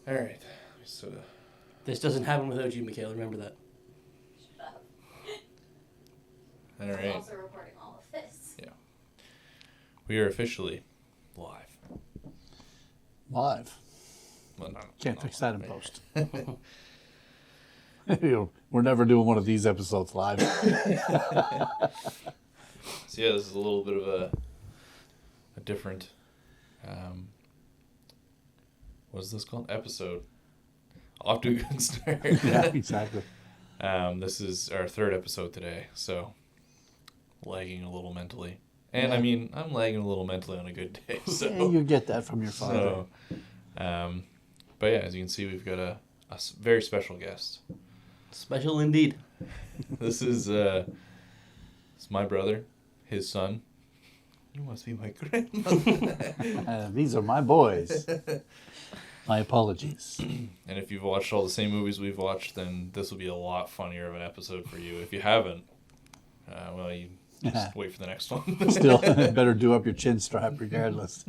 All right. So This doesn't happen without you, Mikhail. Remember that. Shut up. all I'm right. also recording all of this. Yeah. We are officially live. Live. Well, Can't fix that in post. We're never doing one of these episodes live. So yeah, this is a little bit of a different. What is this called? Episode. Off to a good start. Yeah, exactly. This is our third episode today, so lagging a little mentally. And Yeah. I mean, I'm lagging a little mentally on a good day. So Yeah, you get that from your father. But yeah, as you can see, we've got a very special guest. Special indeed. This is it's my brother, his son. You must be my grandmother. These are my boys. My apologies. And if you've watched all the same movies we've watched, then this will be a lot funnier of an episode for you. If you haven't, well, you just wait for the next one. Still, better do up your chin strap regardless.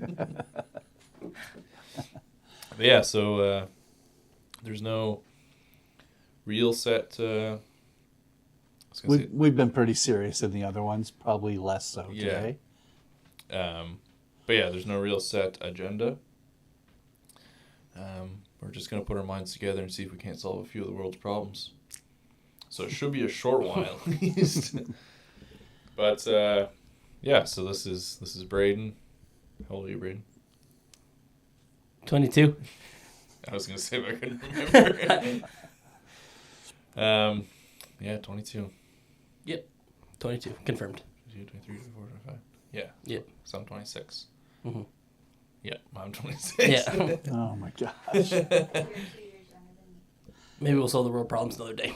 But yeah, so there's no real set. We've been pretty serious in the other ones, probably less so today. But yeah, there's no real set agenda. We're just going to put our minds together and see if we can't solve a few of the world's problems. So it should be a short one at least. But yeah, so this is Braydon. How old are you, Braydon? 22. I was going to say if I couldn't remember. Yeah, 22. Yep. 22. Confirmed. 22, 23, 24, 25. Yeah. Yep. So I'm 26. Mm-hmm. Yeah, I'm 26. Yeah. Oh my gosh. You're 2 years younger than me. Maybe we'll solve the world problems another day.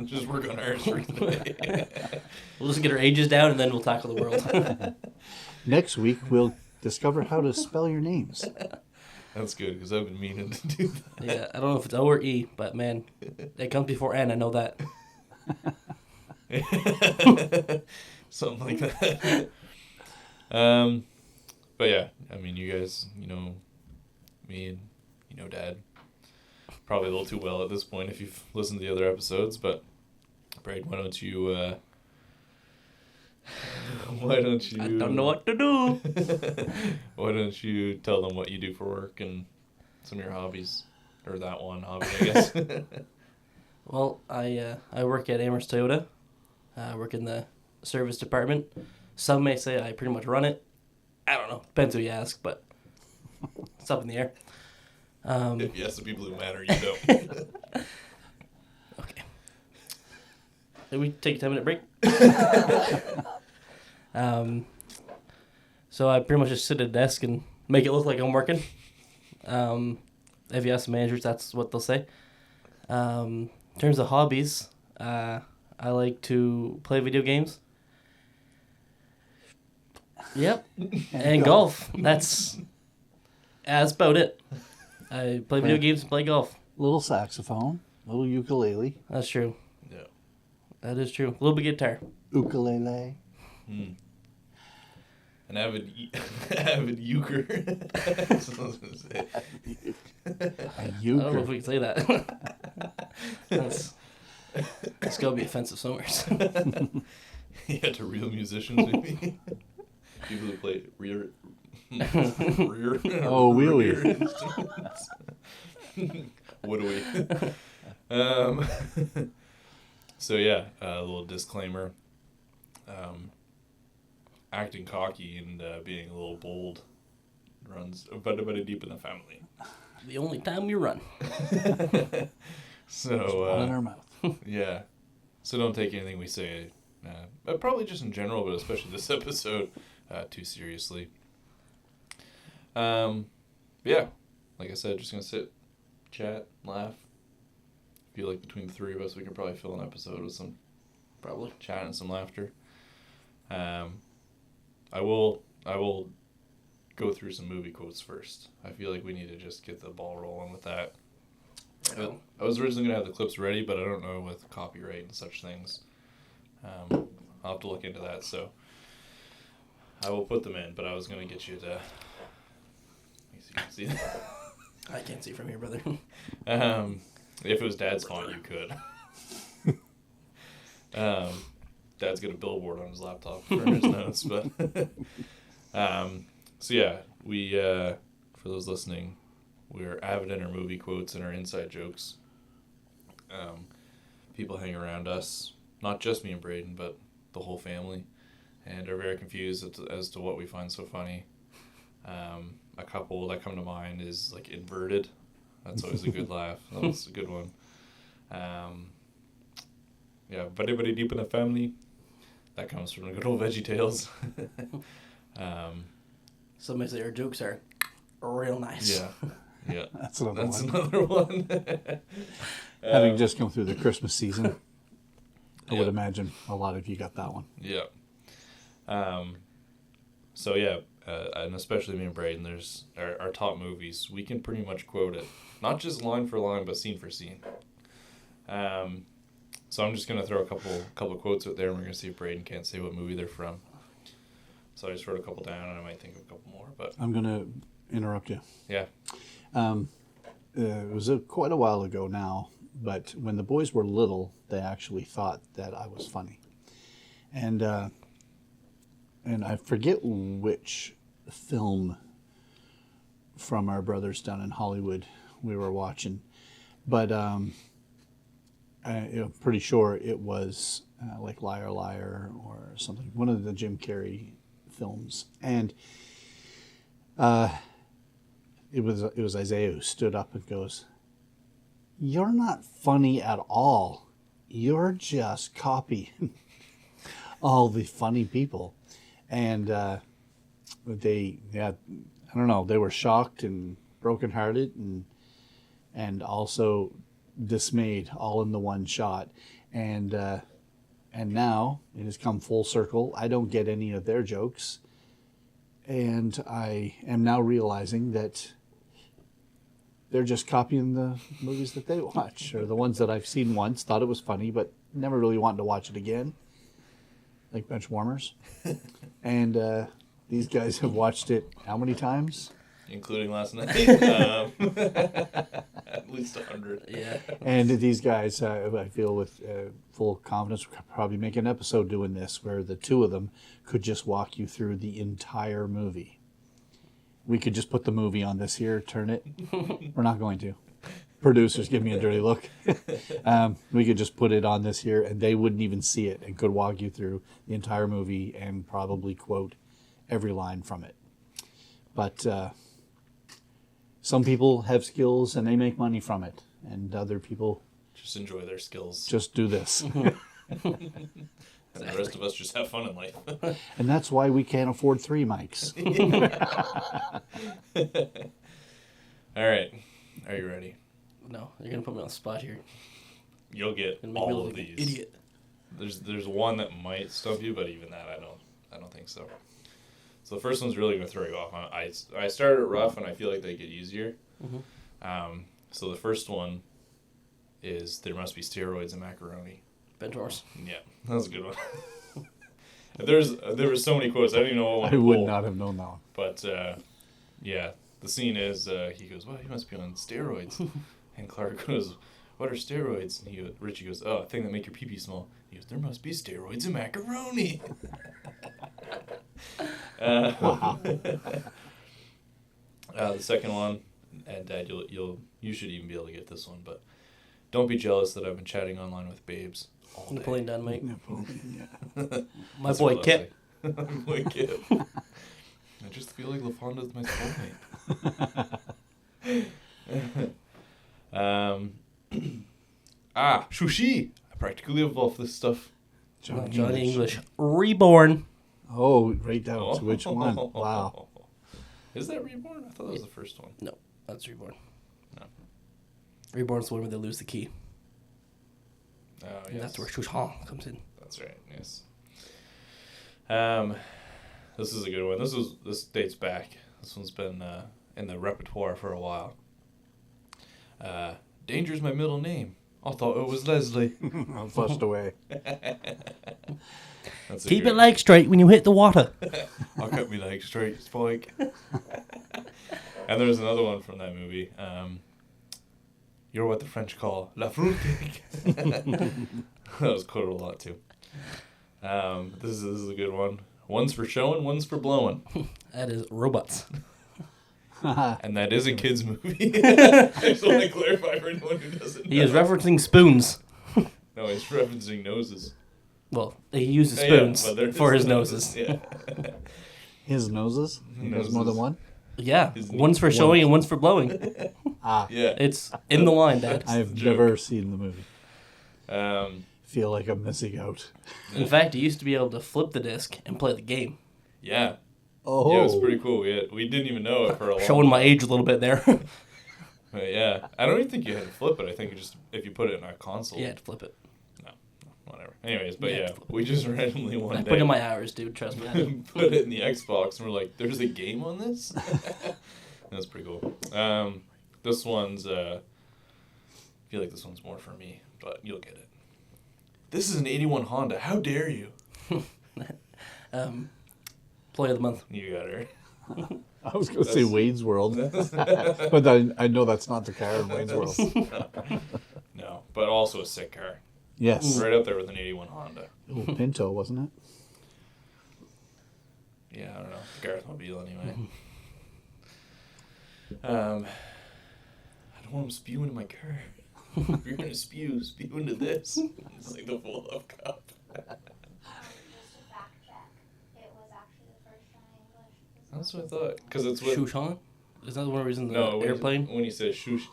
Just work on ours for today. We'll just get our ages down and then we'll tackle the world. Next week, we'll discover how to spell your names. That's good, because I've been meaning to do that. Yeah, I don't know if it's O or E, but man, it comes before N. I know that. Something like that. But yeah, I mean, you guys, you know me and you know Dad probably a little too well at this point if you've listened to the other episodes. But Braid, why don't you? I don't know what to do. Why don't you tell them what you do for work and some of your hobbies, or that one hobby, I guess. Well, I work at Amherst Toyota. I work in the service department. Some may say I pretty much run it. I don't know. Depends who you ask, but it's up in the air. If you ask the people who matter, you don't. Okay. Can we take a 10-minute break? So I pretty much just sit at a desk and make it look like I'm working. If you ask the managers, that's what they'll say. In terms of hobbies, I like to play video games. Yep. And golf. That's about it. I play video games and play golf. Little saxophone, little ukulele. That's true. Yeah. That is true. A little bit of guitar. Ukulele. An avid euchre. That's what I was going to say. A I don't know if euchre. we can say that. That's going to be offensive somewhere. Yeah, to real musicians, maybe. People who play rear Oh, wheelie. rear instruments. What do we? So yeah, a little disclaimer. Acting cocky and being a little bold runs about deep in the family. The only time we run. So in our mouth. yeah, so don't take anything we say, probably just in general, but especially this episode, too seriously. Yeah, like I said, just gonna sit, chat, laugh. I feel like between the three of us, we could probably fill an episode with some Probably. chat and some laughter. I will go through some movie quotes first. I feel like we need to just get the ball rolling with that. I was originally going to have the clips ready, but I don't know with copyright and such things. I'll have to look into that, so I will put them in, but I was going to get you to... Let me see if you can see that. I can't see from here, brother. If it was Dad's font, you could. Dad's got a billboard on his laptop for his notes, but so yeah, we for those listening, we're avid in our movie quotes and our inside jokes. People hang around us, not just me and Braydon, but the whole family, and are very confused as to what we find so funny. A couple that come to mind is like inverted. That's always a good laugh. That was a good one. Yeah, buddy deep in the family. That comes from the good old Veggie Tales. Some may say our jokes are real nice. Yeah. That's another one. Another one. Having just come through the Christmas season, I would Yeah. imagine a lot of you got that one. Yeah. So yeah, and especially me and Braydon, there's our top movies. We can pretty much quote it, not just line for line, but scene for scene. So I'm just gonna throw a couple quotes out there, and we're gonna see if Braydon can't say what movie they're from. So I just wrote a couple down, and I might think of a couple more. But I'm going to interrupt you. yeah, It was quite a while ago now, but when the boys were little, they actually thought that I was funny. And I forget which film from our brothers down in Hollywood we were watching, but I'm pretty sure it was like Liar Liar or something, one of the Jim Carrey films. And it was Isaiah who stood up and goes, "You're not funny at all. You're just copying all the funny people." And I don't know, they were shocked and brokenhearted and also dismayed all in the one shot. And now it has come full circle. I don't get any of their jokes. And I am now realizing that they're just copying the movies that they watch, or the ones that I've seen once, thought it was funny, but never really wanted to watch it again, like Benchwarmers. And these guys have watched it how many times? including last night. At least 100. Yeah. And these guys, I feel with full confidence, we could probably make an episode doing this where the two of them could just walk you through the entire movie. We could just put the movie on this here, turn it. We're not going to. Producers give me a dirty look. We could just put it on this here and they wouldn't even see it and could walk you through the entire movie and probably quote every line from it. But some people have skills and they make money from it, and other people Just enjoy their skills. just do this. And the rest of us just have fun in life. And that's why we can't afford 3 mics. All right. Are you ready? No, you're gonna put me on the spot here. You'll get Gonna make me all look of like an these. idiot. There's one that might stump you, but even that I don't think so. So the first one's really gonna throw you off. I started rough, and I feel like they get easier. Mhm. So the first one is there must be steroids in macaroni. Benchwarmers. Yeah, that was a good one. There were so many quotes. I don't even know what one I to would pull. not have known that one. But yeah, the scene is he goes, "Well, he must be on steroids," and Clark goes, "What are steroids?" And Richie goes, "Oh, a thing that make your pee-pee small." He goes, "There must be steroids in macaroni." The second one, and Dad, you should even be able to get this one, but don't be jealous that I've been chatting online with babes all day. Napoleon Dynamite. Yeah. My That's boy what I'll Kip. say. My boy Kip. I just feel like LaFonda's my soulmate. Shushi! I practically live off this stuff. Johnny English. Reborn. Oh, right down to which one? Wow. Is that Reborn? I thought that was the first one. No, that's Reborn. No. Reborn's the one where they lose the key. Oh, And yes. that's where Shushan comes in. That's right, yes. This is a good one. This dates back. This one's been in the repertoire for a while. Danger's my middle name. I thought it was Leslie. I'm flushed away. That's a Keep great- it leg straight when you hit the water. I'll cut me leg straight, Spike. And there's another one from that movie. You're what the French call la frutique. That was quoted a lot too. This is a good one. One's for showing, one's for blowing. That is robots. And that is a kid's movie. I just want to clarify for anyone who doesn't know. He is referencing spoons. No, he's referencing noses. Well, he uses Yeah, spoons but they're for his noses. noses. Yeah. His noses? He has more than one? Yeah, His one's for showing and one's for blowing. Yeah. It's in the line, Dad. I've joke. never seen the movie. Um, Feel like I'm missing out. In fact, he used to be able to flip the disc and play the game. yeah. Oh. Yeah, it was pretty cool. We didn't even know it for a long Showing my time. age a little bit there. But yeah. I don't even think you had to flip it. I think you just, if you put it in a console. You had to flip it. Whatever. Anyways, but You had yeah, to flip it. we just randomly one I day put in my hours, dude. Trust me. I know. put it in the Xbox and we're like, there's a game on this? That's pretty cool. This one's, I feel like this one's more for me, but you'll get it. This is an 81 Honda. How dare you? Play of the month. You got her. I was going to say That's- Wayne's World. But I know that's not the car in Wayne's World. No, but also a sick car. Yes. Right up there with an 81 Honda. Little Pinto, wasn't it? Yeah, I don't know. Gareth Mobile anyway. I don't want him spewing in my car. If you're gonna spew into this. It's like the full up cup. Just to fact check, it was actually the first Johnny English. That's what I thought. Because it's what. Shushan? Is that one reason the No, airplane? When you say shoe seat.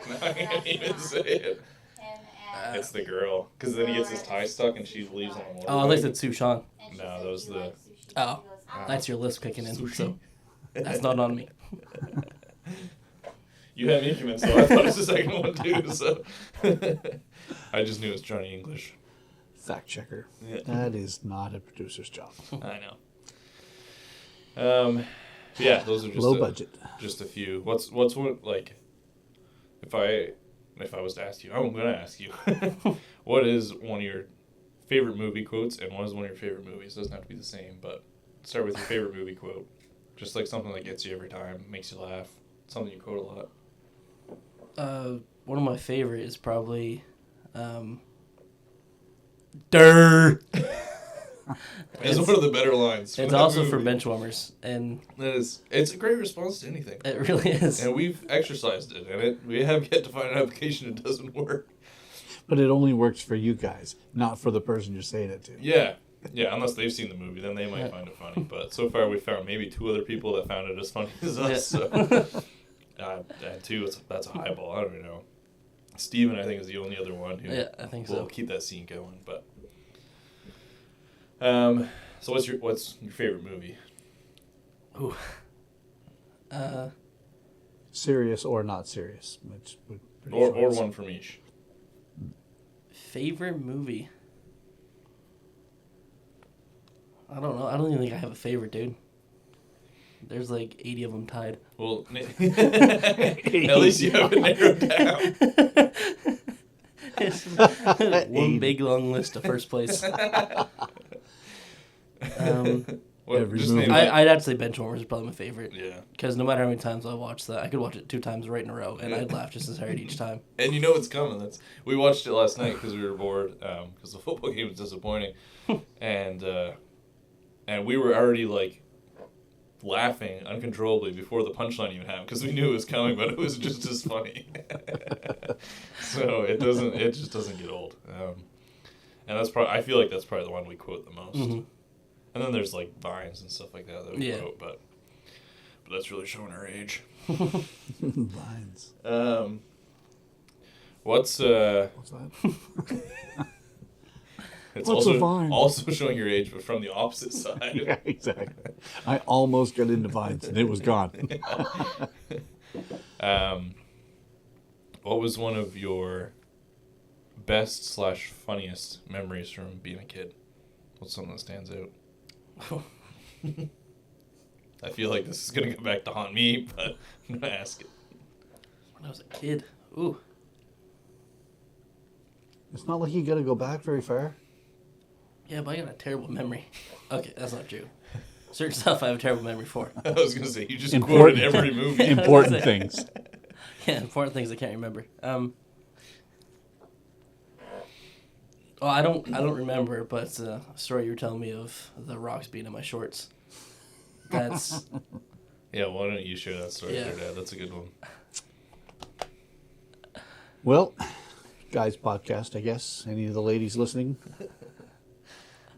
Because I can't even say it. Him and, It's the girl. Because then he gets his tie stuck and she leaves on the motorbike. Oh, I thought it said Sushan. and she No, said that was she the- likes sushi. Oh, She goes, "I that's your like lisp kicking in. Sushi. So that's not on me. You had me convinced though. I thought it was the second one too. So I just knew it was Johnny English. Fact checker. Yeah. That is not a producer's job. I know. Yeah, those are just Low budget. Just a few. What's one like? If I was to ask you, I'm gonna ask you, what is one of your favorite movie quotes, and what is one of your favorite movies? It doesn't have to be the same, but start with your favorite movie quote. Just like something that gets you every time, makes you laugh, something you quote a lot. One of my favorite is probably, Durr. It's one of the better lines. from It's that also movie. for benchwarmers, and It's a great response to anything. it really is. And we've exercised it, and we have yet to find an application that doesn't work. But it only works for you guys, not for the person you're saying it to. Yeah, unless they've seen the movie, then they might find it funny. But so far, we found maybe 2 other people that found it as funny as us. Yeah. So, and 2, that's a highball. I don't even know. Steven, I think, is the only other one who Yeah, I think will so. keep that scene going. But so what's your favorite movie? Ooh. Serious or not serious. Which would pretty Or choice. one from each. Favorite movie? I don't know. I don't even think I have a favorite, dude. There's like 80 of them tied. Well, at least you have it narrowed down. It's one big long list of first place. What, Every just movie. name it. I'd have to say Benchwarmers is probably my favorite. Yeah. Because no matter how many times I watch that, I could watch it 2 times right in a row, and I'd laugh just as hard each time. And you know it's coming. We watched it last night because we were bored because the football game was disappointing, and we were already like laughing uncontrollably before the punchline even happened because we knew it was coming, but it was just as funny. So it just doesn't get old. And I feel like that's probably the one we quote the most. Mm-hmm. And then there's like vines and stuff like that we Yeah. quote, but that's really showing our age. Vines. What's What's that? It's What's a also, vine? also showing your age, but from the opposite side. Yeah, exactly. I almost got into vines and it was gone. What was one of your best/funniest memories from being a kid? What's something that stands out? I feel like this is gonna go back to haunt me, but I'm gonna ask it. When I was a kid, ooh. It's not like you got to go back very far. Yeah, but I got a terrible memory. Okay, that's not true. Certain stuff I have a terrible memory for. I was going to say, you just Important. quoted every movie. Important things. Yeah, important things I can't remember. Well, I don't remember, but it's a story you were telling me of the rocks being in my shorts. That's Yeah, why don't you share that story Yeah. there, Dad? That's a good one. Well, guys podcast, I guess. Any of the ladies listening?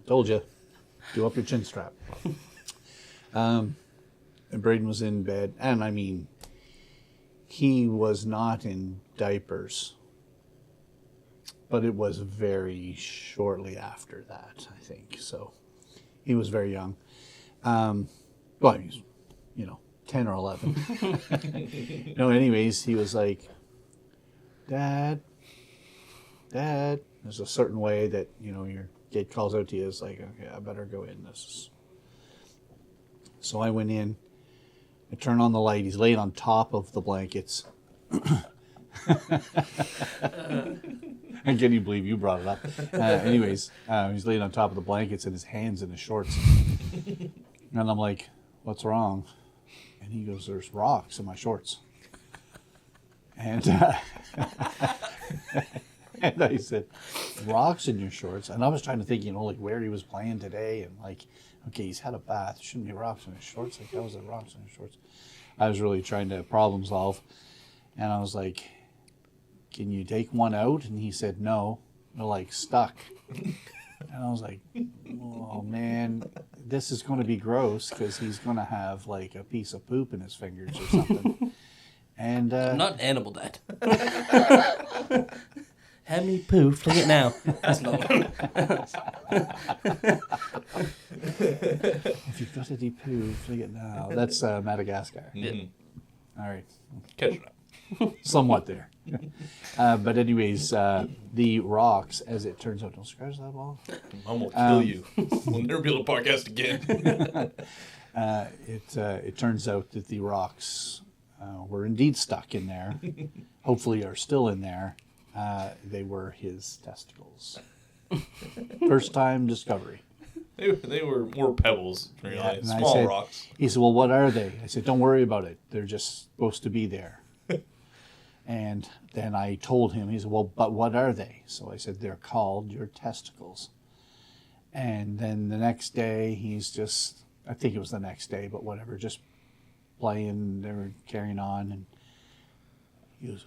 Told you. Do up your chin strap. And Braydon was in bed. And I mean, he was not in diapers. But it was very shortly after that, I think. So he was very young. Well, he was, 10 or 11. No, anyways, he was like, Dad. There's a certain way that, your kid calls out to you. It's like, okay, I better go in. So I went in. I turned on the light. He's laid on top of the blankets. I can't even believe you brought it up. Anyways, he's laying on top of the blankets and his hands in his shorts. And I'm like, what's wrong? And he goes, there's rocks in my shorts. And and I said, rocks in your shorts? And I was trying to think, like where he was playing today. And like, okay, he's had a bath. There shouldn't be rocks in his shorts. Like, how is there rocks in his shorts? I was really trying to problem solve. And I was like, can you take one out? And he said, no. They're like stuck. And I was like, oh man, this is going to be gross because he's going to have like a piece of poop in his fingers or something. And I'm not an animal, Dad. Have me poo, fling it now. That's not if you've got any poo, fling it now. That's Madagascar. Mm-hmm. All right. Catching up. Somewhat there. But anyways, the rocks, as it turns out, don't scratch that ball. Mom will kill you. We'll never be able to podcast again. It turns out that the rocks were indeed stuck in there. Hopefully are still in there. They were his testicles. First time discovery. They were more pebbles, really. Yeah, and I Small said- rocks. He said, well, what are they? I said, don't worry about it. They're just supposed to be there. And then I told him, he said, well, but what are they? So I said, they're called your testicles. And then the next day, he's just, I think it was the next day, but whatever, just playing, they were carrying on. And he goes,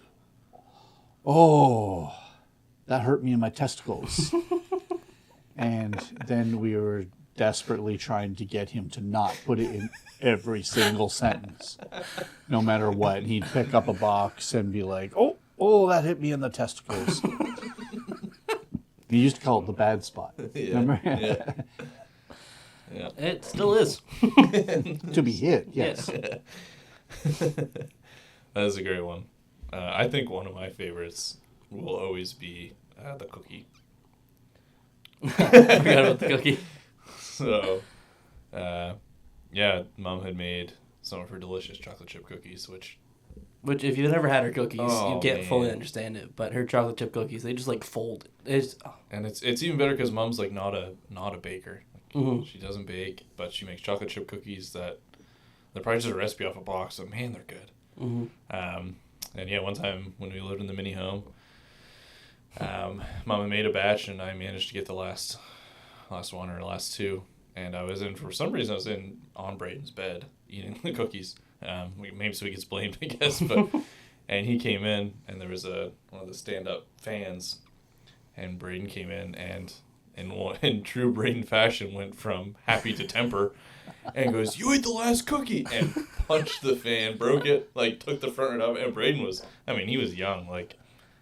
oh, that hurt me in my testicles. And then we were desperately trying to get him to not put it in every single sentence, no matter what. And he'd pick up a box and be like, oh, that hit me in the testicles. He used to call it the bad spot. Yeah. Remember? Yeah. Yeah. It still is. To be hit, yes. That is a great one. I think one of my favorites will always be the cookie. I forgot about the cookie. So, yeah, Mom had made some of her delicious chocolate chip cookies, which Which, if you've never had her cookies, Oh, you can't fully man. understand it. But her chocolate chip cookies, they just like fold. and it's even better because Mom's like not a baker. Mhm. She doesn't bake, but she makes chocolate chip cookies that they're probably just a recipe off a box. So man, they're good. Mhm. And yeah, one time when we lived in the mini home, Mama made a batch, and I managed to get the last one or last two. And for some reason, I was on Braydon's bed eating the cookies. Maybe so he gets blamed, I guess. But and he came in, and there was one of the stand-up fans, and Braydon came in, and in true Braydon fashion, went from happy to temper, and goes, "You ate the last cookie!" and punched the fan, broke it, like took the front of it. And Braydon he was young, like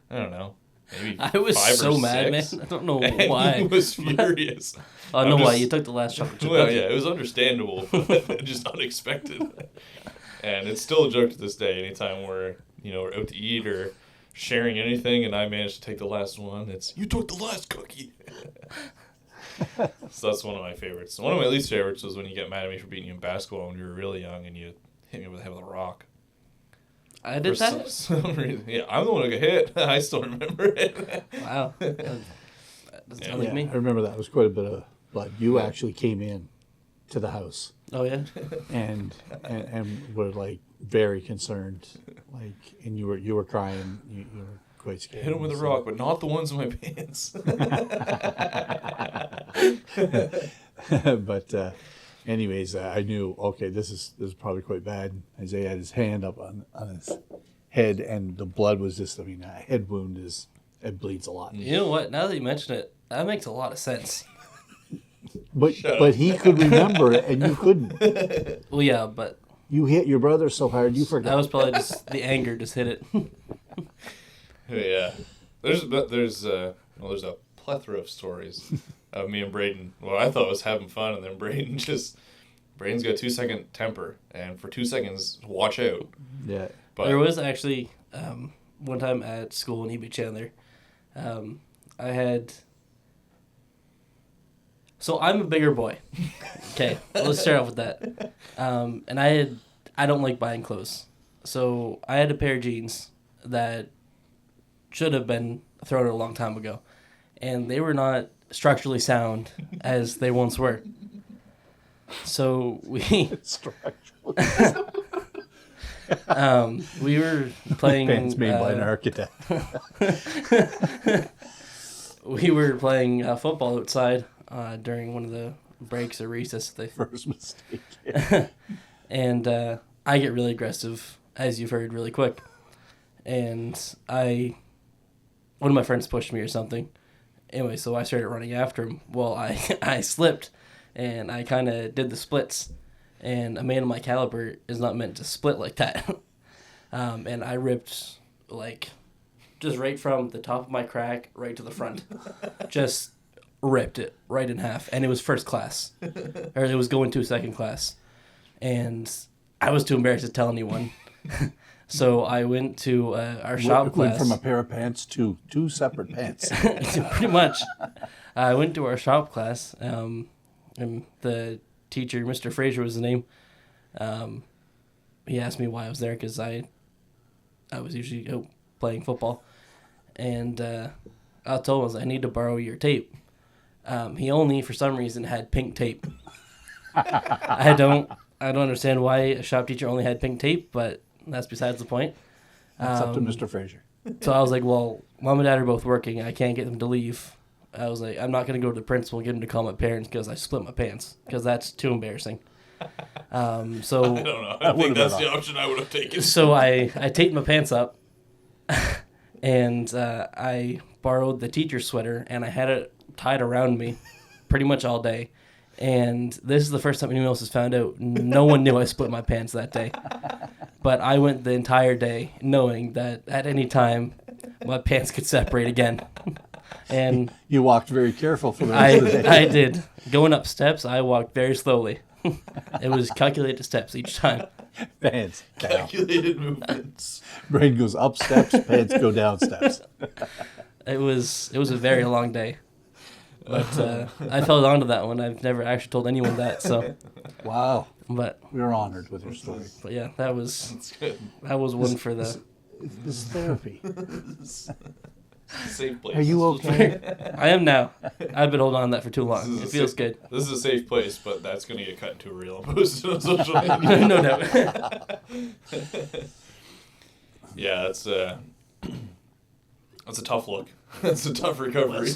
I don't know. Maybe I was 5 or so mad, 6. man. I don't know And why. he was furious. I know I'm why. just- You took the last chocolate chip Well, cookie. yeah, it was understandable, but just unexpected. And it's still a joke to this day. Anytime we're out to eat or sharing anything, and I managed to take the last one, it's "You took the last cookie." So that's one of my favorites. One of my least favorites was when you get mad at me for beating you in basketball when you were really young and you hit me with the head with a rock. I did For that? some reason. Yeah, I'm the one who got hit. I still remember it. Wow. That doesn't sound like Yeah, me. I remember that. It was quite a bit of blood. You actually came in to the house Oh, yeah? and were like very concerned, like, and you were crying. You were quite scared. Hit him with a rock, but not the ones in my pants. But anyways, I knew, okay, this is probably quite bad. Isaiah had his hand up on his head, and the blood was just, I mean, a head wound it bleeds a lot. You know what? Now that you mention it, that makes a lot of sense. But he could remember it, and you couldn't. Well, yeah, but You hit your brother so hard, you forgot. that was probably just the anger just hit it. Yeah. There's a plethora of stories of me and Braydon. Well, I thought was having fun, and then Braydon's got a 2-second temper, and for 2 seconds, watch out. Yeah. But There was actually one time at school in EB Chandler, I had. So I'm a bigger boy. Okay, let's start off with that. And I don't like buying clothes, so I had a pair of jeans that should have been thrown out a long time ago, and they were not structurally sound as they once were. So we we were playing. Pants made by an architect. We were playing football outside during one of the breaks or recess. First mistake. And I get really aggressive, as you've heard, really quick. And one of my friends pushed me or something. Anyway, so I started running after him. Well, I slipped, and I kind of did the splits. And a man of my caliber is not meant to split like that. And I ripped, like, just right from the top of my crack right to the front. Just ripped it right in half. And it was first class. Or it was going to second class. And I was too embarrassed to tell anyone. So I went to our shop class. Went from a pair of pants to two separate pants. Pretty much. I went to our shop class, and the teacher, Mr. Fraser was his name, he asked me why I was there, because I was usually out playing football. And I told him, I need to borrow your tape. He only, for some reason, had pink tape. I don't understand why a shop teacher only had pink tape, but that's besides the point. That's up to Mr. Fraser. So I was like, well, Mom and Dad are both working. I can't get them to leave. I was like, I'm not going to go to the principal and get him to call my parents because I split my pants, because that's too embarrassing. So I don't know. I think that's the option I would have taken. So I taped my pants up, and I borrowed the teacher's sweater, and I had it tied around me pretty much all day. And this is the first time anyone else has found out. No one knew I split my pants that day. But I went the entire day knowing that at any time my pants could separate again. And You walked very careful for the rest of the day. I did. Going up steps, I walked very slowly. It was calculated steps each time. Pants down. Calculated movements. Brain goes up steps, pants go down steps. It was a very long day. But I held on to that one. I've never actually told anyone that. So, Wow. but We were honored with your story. yeah, that was That's good. one for the. This is therapy. Safe place. Are you okay? I am now. I've been holding on to that for too long. This It is feels a good. This is a safe place, but that's going to get cut into a reel and posted on social media. No doubt. Yeah, that's a tough look. That's a tough recovery.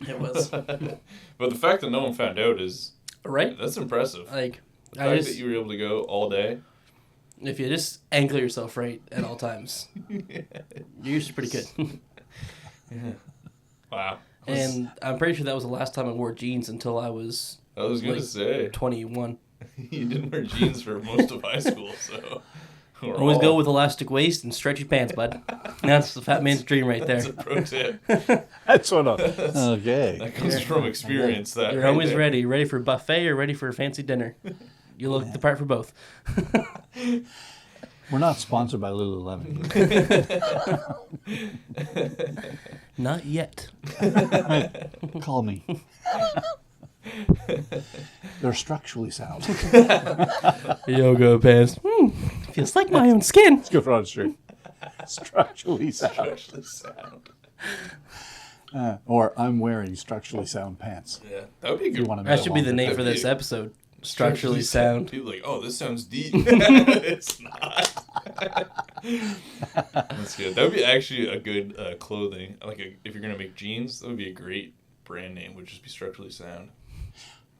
It was. But the fact that no one found out is Right? that's impressive. Like, The fact that you were able to go all day. if you just angle yourself right at all times, you're usually pretty good. Wow. And I'm pretty sure that was the last time I wore jeans until I was I was gonna like, say 21. you didn't wear jeans for most of high school, so Always go with elastic waist and stretchy pants, bud. That's the fat man's dream right That's there. a pro tip. That's what okay. That comes from experience. That You're right always there. ready for buffet or ready for a fancy dinner. You look the part for both. We're not sponsored by Lululemon. Not yet. Call me. They're structurally sound. Yoga pants. Feels It's like my own skin. Let's go on a shirt. Structurally sound. Structurally sound. Or I'm wearing structurally sound pants. Yeah, that would be a good one. That should be the name for this episode. Structurally sound. People are like, oh, this sounds deep. It's not. That's good. That would be actually a good clothing. If you're gonna make jeans, that would be a great brand name. Would just be structurally sound.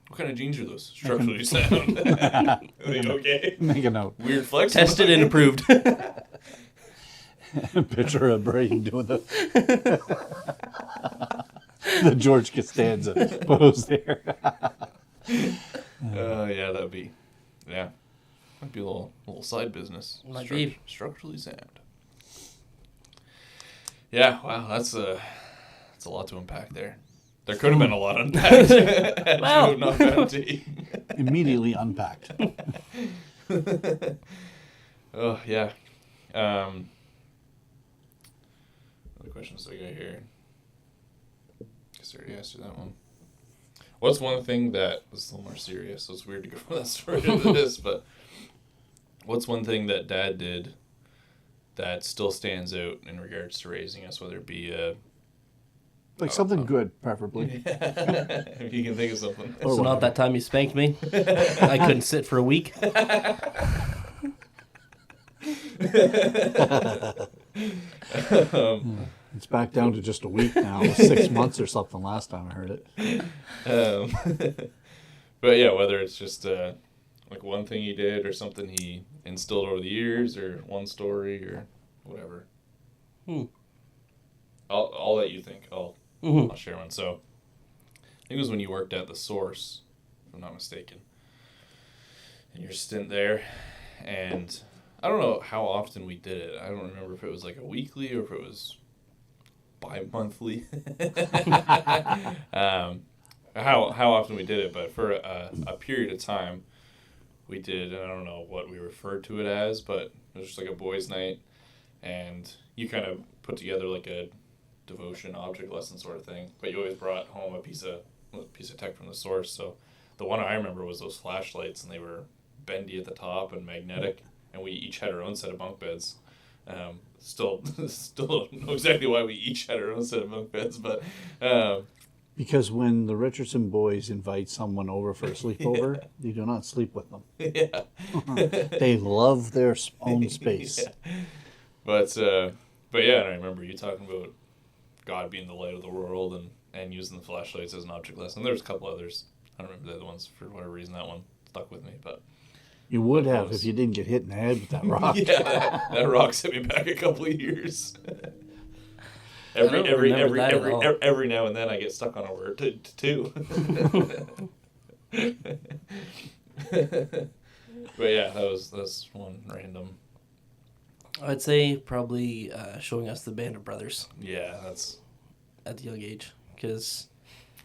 What kind of jeans are those? Structurally sound. Okay. Make a note. Weird flex. Tested and approved. Picture of Braydon doing the the George Costanza pose there. Yeah, that'd be, might be a little side business. Might be. Structurally sound. Yeah, wow, that's a lot to unpack there. There could have been a lot unpacked. Wow. Not bad team. Immediately unpacked. Oh yeah. What questions do I got here? Guess I already asked you that one. What's one thing that this is a little more serious? So it's weird to go from that story to this, but what's one thing that Dad did that still stands out in regards to raising us, whether it be Like something good, preferably. if you can think of something. It's not that time you spanked me. I couldn't sit for a week. It's back down to just a week now. It was 6 months or something last time I heard it. But yeah, whether it's just like one thing he did or something he instilled over the years or one story or whatever. I'll let you think. I'll share one. So I think it was when you worked at the Source, if I'm not mistaken. And your stint there, and I don't know how often we did it. I don't remember if it was like a weekly or if it was bi-monthly. How often we did it, but for a period of time, we did, and I don't know what we referred to it as, but it was just like a boys' night, and you kind of put together like a devotion object lesson sort of thing, but you always brought home a piece of tech from the Source. So the one I remember was those flashlights, and they were bendy at the top and magnetic, and we each had our own set of bunk beds. Still don't know exactly why we each had our own set of bunk beds, but Because when the Richardson boys invite someone over for a sleepover, you do not sleep with them. yeah. They love their own space. Yeah. But yeah, and I remember you talking about God being the light of the world and using the flashlights as an object lesson. There's a couple others. I don't remember the other ones for whatever reason. That one stuck with me, but You would have if you didn't get hit in the head with that rock. yeah, that rock set me back a couple of years. Every now and then I get stuck on a word too. But yeah, that's one random. I'd say probably showing us the Band of Brothers. Yeah, that's at the young age, because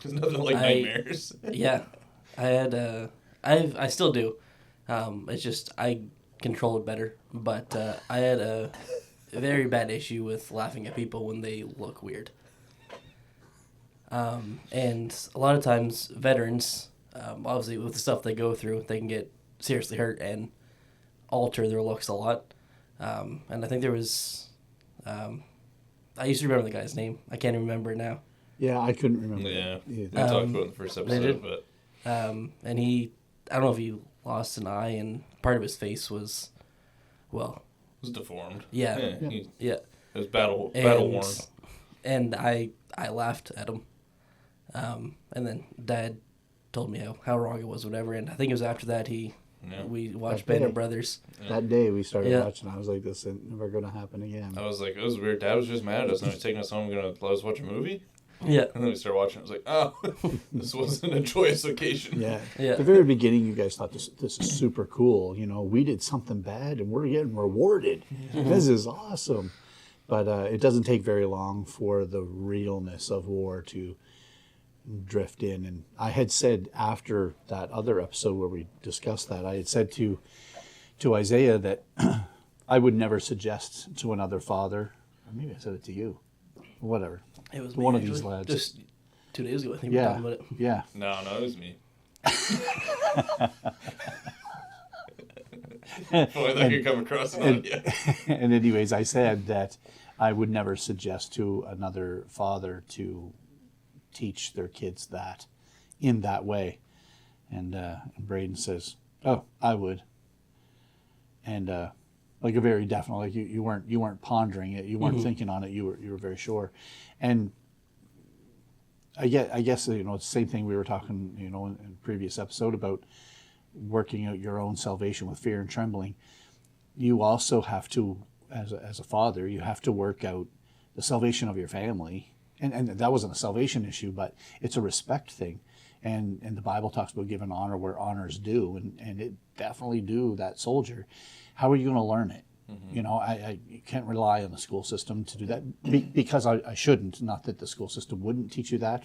there's nothing like nightmares. Yeah, I had I still do. It's just I control it better, but I had a very bad issue with laughing at people when they look weird. And a lot of times veterans, obviously with the stuff they go through, they can get seriously hurt and alter their looks a lot. And I think there was, I used to remember the guy's name. I can't even remember it now. Yeah, I couldn't remember. Yeah, we talked about it in the first episode, but and he, I don't know if he lost an eye, and part of his face was, well, it was deformed. Yeah. It was battle worn. And I laughed at him. And then Dad told me how wrong it was, whatever. And I think it was after that we watched Band of Brothers. Yeah. That day we started watching, I was like, this is never going to happen again. I was like, it was weird. Dad was just mad at us and he was taking us home going to let us watch a movie. Yeah. And then we started watching. I was like, oh, this wasn't a joyous occasion. Yeah. Yeah. The very beginning, you guys thought this is super cool. You know, we did something bad and we're getting rewarded. This is awesome. But it doesn't take very long for the realness of war to drift in. And I had said after that other episode where we discussed that, I had said to Isaiah that I would never suggest to another father, or maybe I said it to you, whatever. It was one me, of these actually. lads. Just 2 days ago, I think we were talking about it. Yeah. No, it was me. Boy, that could come across an audio. And anyways, I said that I would never suggest to another father to teach their kids that in that way. And Braydon says, "Oh, I would." And like a very definite, like you weren't pondering it, you weren't thinking on it, you were very sure. And I guess it's the same thing we were talking in a previous episode about working out your own salvation with fear and trembling. You also have to, as a father, you have to work out the salvation of your family. And that wasn't a salvation issue, but it's a respect thing. And the Bible talks about giving honor where honor's due, and it definitely due that soldier. How are you going to learn it? Mm-hmm. I can't rely on the school system to do that because I shouldn't. Not that the school system wouldn't teach you that.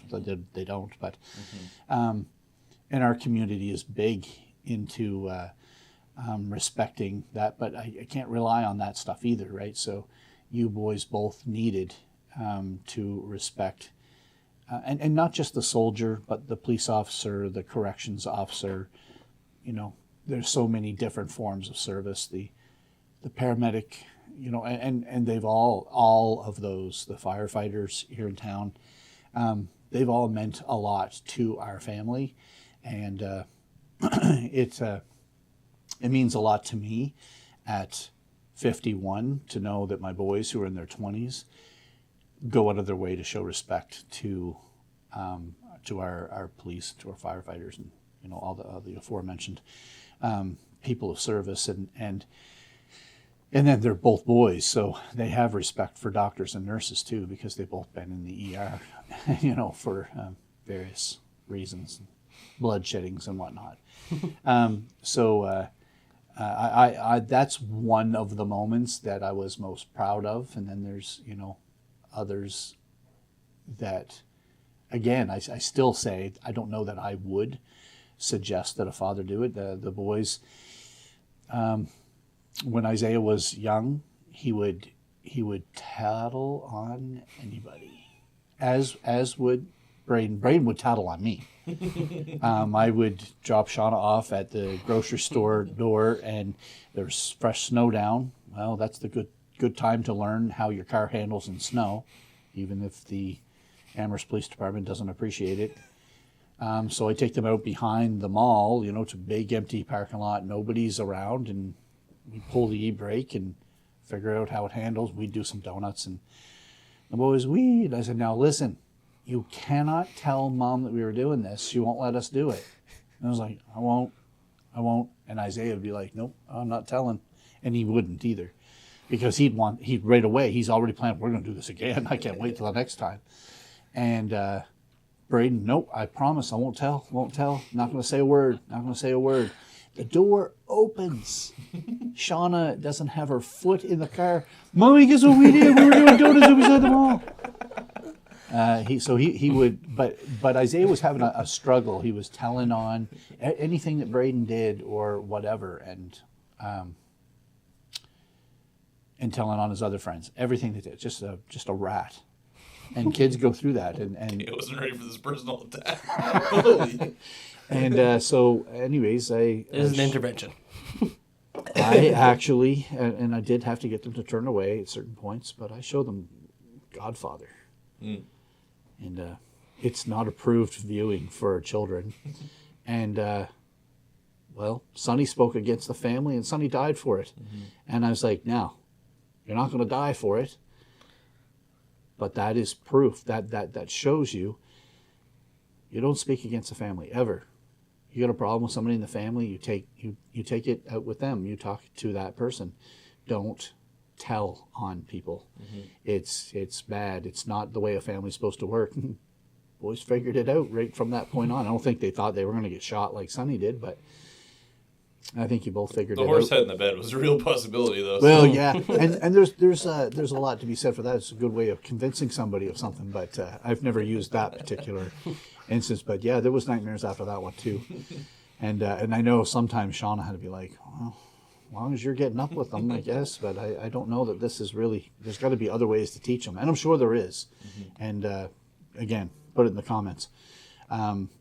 They don't. But and our community is big into respecting that. But I can't rely on that stuff either, right? So you boys both needed to respect, and not just the soldier, but the police officer, the corrections officer. There's so many different forms of service. The paramedic, and they've all of those, the firefighters here in town, they've all meant a lot to our family, and it means a lot to me at 51 to know that my boys who are in their 20s go out of their way to show respect to our police, to our firefighters, and all the aforementioned people of service, and then they're both boys, so they have respect for doctors and nurses too, because they've both been in the ER, for various reasons, blood sheddings and whatnot. So I that's one of the moments that I was most proud of, and then there's others that, again, I still say I don't know that I would suggest that a father do it. The boys. When Isaiah was young, he would tattle on anybody, as would Braydon. Braydon would tattle on me. I would drop Shauna off at the grocery store door, and there's fresh snow down. Well, that's the good time to learn how your car handles in snow, even if the Amherst Police Department doesn't appreciate it. So I take them out behind the mall, to a big empty parking lot. Nobody's around, and we pull the e-brake and figure out how it handles. We do some donuts, and the boys weed. I said, "Now listen, you cannot tell Mom that we were doing this. She won't let us do it." And I was like, I won't. And Isaiah would be like, "Nope, I'm not telling." And he wouldn't either, because he'd right away, he's already planned, we're going to do this again. I can't wait till the next time. And Braydon, "Nope, I promise I won't tell. Not going to say a word. The door opens. Shauna doesn't have her foot in the car. "Mommy, guess what we did? We were doing donuts beside the mall." He would, but Isaiah was having a struggle. He was telling on anything that Braydon did or whatever, and telling on his other friends, everything they did, just a rat. And kids go through that, and I wasn't ready for this personal attack. And so, anyways, It is an intervention. I actually, and I did have to get them to turn away at certain points, but I showed them Godfather. Mm. And it's not approved viewing for children. And, Sonny spoke against the family, and Sonny died for it. Mm-hmm. And I was like, "Now, you're not going to die for it, but that is proof, that shows you don't speak against the family, ever. You got a problem with somebody in the family, you take it out with them. You talk to that person. Don't tell on people. Mm-hmm. It's bad. It's not the way a family's supposed to work." Boys figured it out right from that point on. I don't think they thought they were going to get shot like Sonny did, but I think you both figured it out. The horse head in the bed was a real possibility, though. Well, yeah, and there's a lot to be said for that. It's a good way of convincing somebody of something, but I've never used that particular instance. But yeah, there was nightmares after that one too, and I know sometimes Shauna had to be like, "Well, as long as you're getting up with them, I guess." But I don't know that this is really. There's got to be other ways to teach them, and I'm sure there is. Mm-hmm. And again, put it in the comments.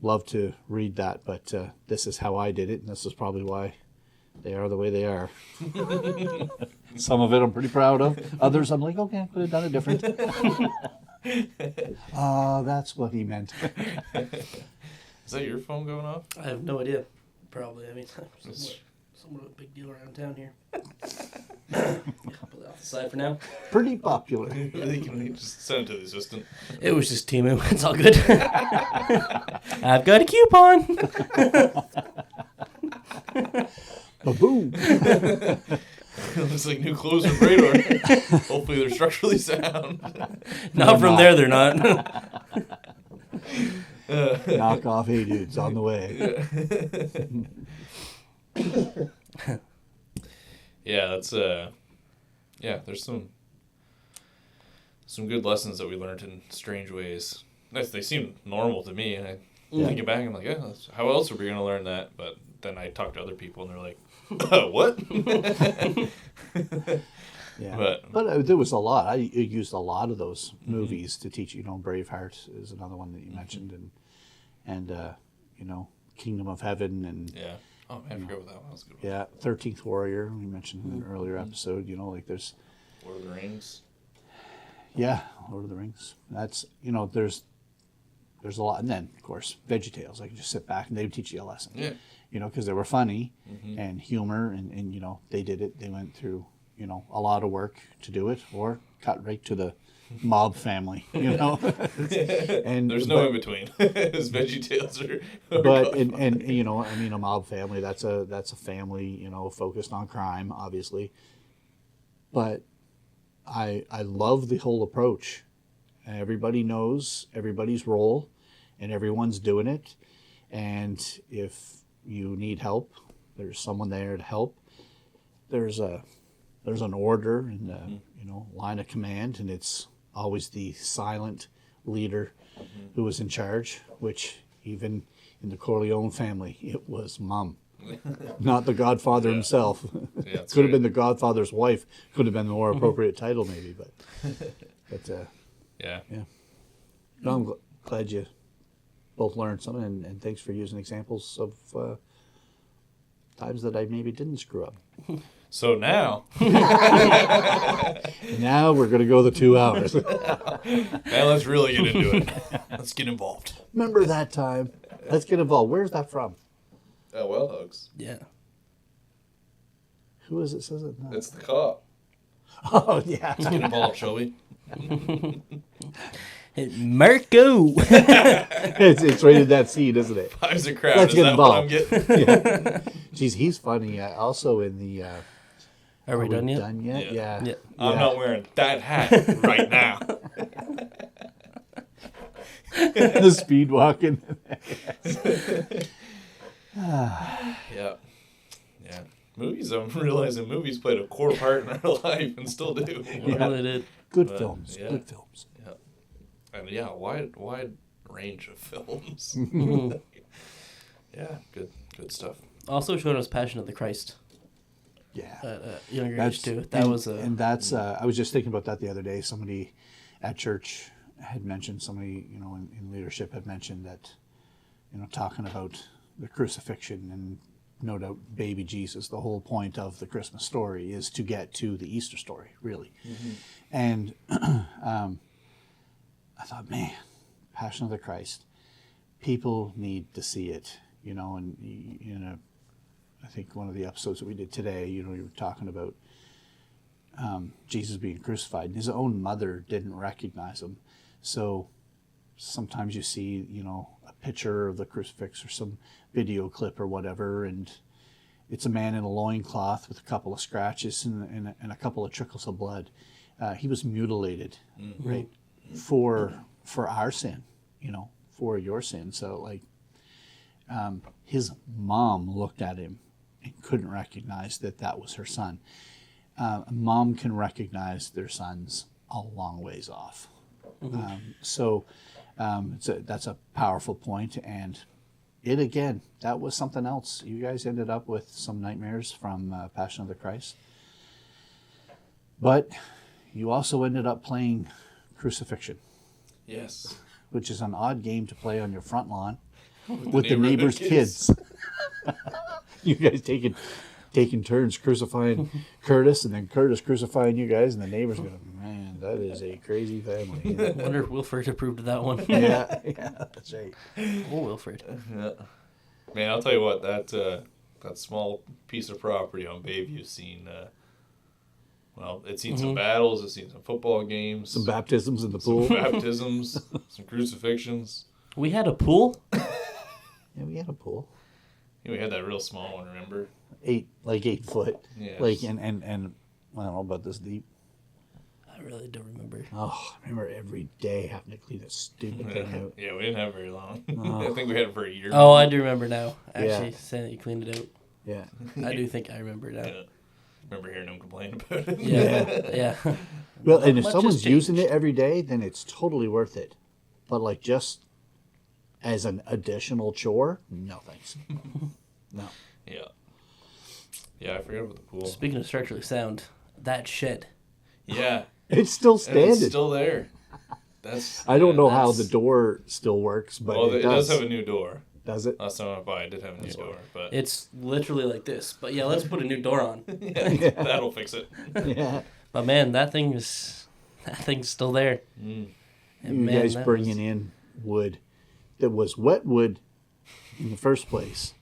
Love to read that, but this is how I did it, and this is probably why They are the way they are. Some of it I'm pretty proud of. Others I'm like, okay, I could have done it different. That's what he meant. Is that your phone going off? I have no idea. Probably. I mean, somewhat of a big deal around town here. Yeah, put that off the side for now. Pretty popular. They can just send it to the assistant. It was just Timu. It's all good. I've got a coupon. Ba-boom. Looks like new clothes from Braydon. Hopefully they're structurally sound. Not from there, they're not. Knock off, hey dudes, on the way. Yeah, that's there's some good lessons that we learned in strange ways. They seem normal to me, and I thinking back, I'm like, yeah, how else are we gonna learn that? But then I talk to other people, and they're like, what? Yeah, but there was a lot. I used a lot of those movies to teach. Braveheart is another one that you mentioned, and Kingdom of Heaven, and yeah. Oh man, I forgot what that one was. Good one. yeah, 13th Warrior. We mentioned in an earlier episode. Like there's Lord of the Rings. Yeah, Lord of the Rings. That's there's a lot, and then of course VeggieTales. I could just sit back and they would teach you a lesson. Yeah. Because they were funny and humor, and they did it. They went through a lot of work to do it, or cut right to the mob family. And there's no in between. As VeggieTales are. But a mob family. That's a family focused on crime, obviously. But I love the whole approach. Everybody knows everybody's role, and everyone's doing it. And if you need help, there's someone there to help. There's an order and line of command, and it's always the silent leader who was in charge. Which even in the Corleone family, it was Mom, not the Godfather himself. Yeah, could have been the Godfather's wife. Could have been the more appropriate title, maybe. But yeah. No, I'm glad you both learned something, and thanks for using examples of times that I maybe didn't screw up. So now we're going to go the 2 hours. now let's really get into it. Let's get involved. Remember that time? Let's get involved. Where's that from? Well Hugs. Yeah. Who is it? Says it? No. It's the cop. Oh yeah. Let's get involved, shall we? Marco. it's rated that scene, isn't it? Pies of crap. Let's Is get that involved. what I'm getting? Jeez, he's funny. Also in the. Are we done yet? Done yet? Yeah. I'm not wearing that hat right now. The speed walking. Yeah. Movies, I'm realizing movies played a core part in our life and still do. Yeah, they did. Good films. Yeah. Good films. Yeah. And yeah, wide range of films. Yeah, good stuff. Also showing us Passion of the Christ. Yeah. At younger age too. That was and that's I was just thinking about that the other day. Somebody at church had mentioned, somebody in leadership had mentioned that talking about the crucifixion, and no doubt baby Jesus, the whole point of the Christmas story is to get to the Easter story, really. And I thought, man, Passion of the Christ, people need to see it, and I think one of the episodes that we did today, you were talking about Jesus being crucified, and his own mother didn't recognize him. So sometimes you see, a picture of the crucifix or some video clip or whatever, and it's a man in a loincloth with a couple of scratches and a couple of trickles of blood. He was mutilated, right, for our sin, for your sin. So his mom looked at him and couldn't recognize that was her son. A mom can recognize their sons a long ways off. That's a powerful point, and that was something else. You guys ended up with some nightmares from Passion of the Christ, but you also ended up playing Crucifixion. Yes. Which is an odd game to play on your front lawn with the neighbor's kids. You guys taking taking turns crucifying Curtis, and then Curtis crucifying you guys, and the neighbors going, man, that is a crazy family. I wonder if Wilfred approved of that one. yeah, that's right. Oh, Wilfred. Yeah. Man, I'll tell you what, that small piece of property on Bayview's seen, it's seen some battles, it's seen some football games. Some baptisms in the pool. Some baptisms, some crucifixions. We had a pool? Yeah, we had a pool. Yeah, we had that real small one, remember? 8 foot. Yeah. Like, and I don't know about this deep. I really don't remember. Oh, I remember every day having to clean that stupid thing out. Yeah, we didn't have very long. I think we had it for a year. Oh, I do remember now. Actually, Yeah. saying that you cleaned it out. Yeah. I do think I remember now. Yeah. Remember hearing him complain about it. Yeah. Well, and if Much has someone's using changed. it every day, then it's totally worth it. But like just as an additional chore, no thanks. No. Yeah. Yeah, I forgot about the pool. Speaking of structurally sound, that shed. Yeah. It's still And standing. it's still there. I don't know how that's- the door still works, but Well, it it does does. have a new door. Does it? Last time I went by, it did have a new door, but It's literally like this. But yeah, let's put a new door on. yeah, that'll fix it. Yeah. But man, that thing's still there. Mm. And You man, guys that bringing was- in wood that was wet wood in the first place,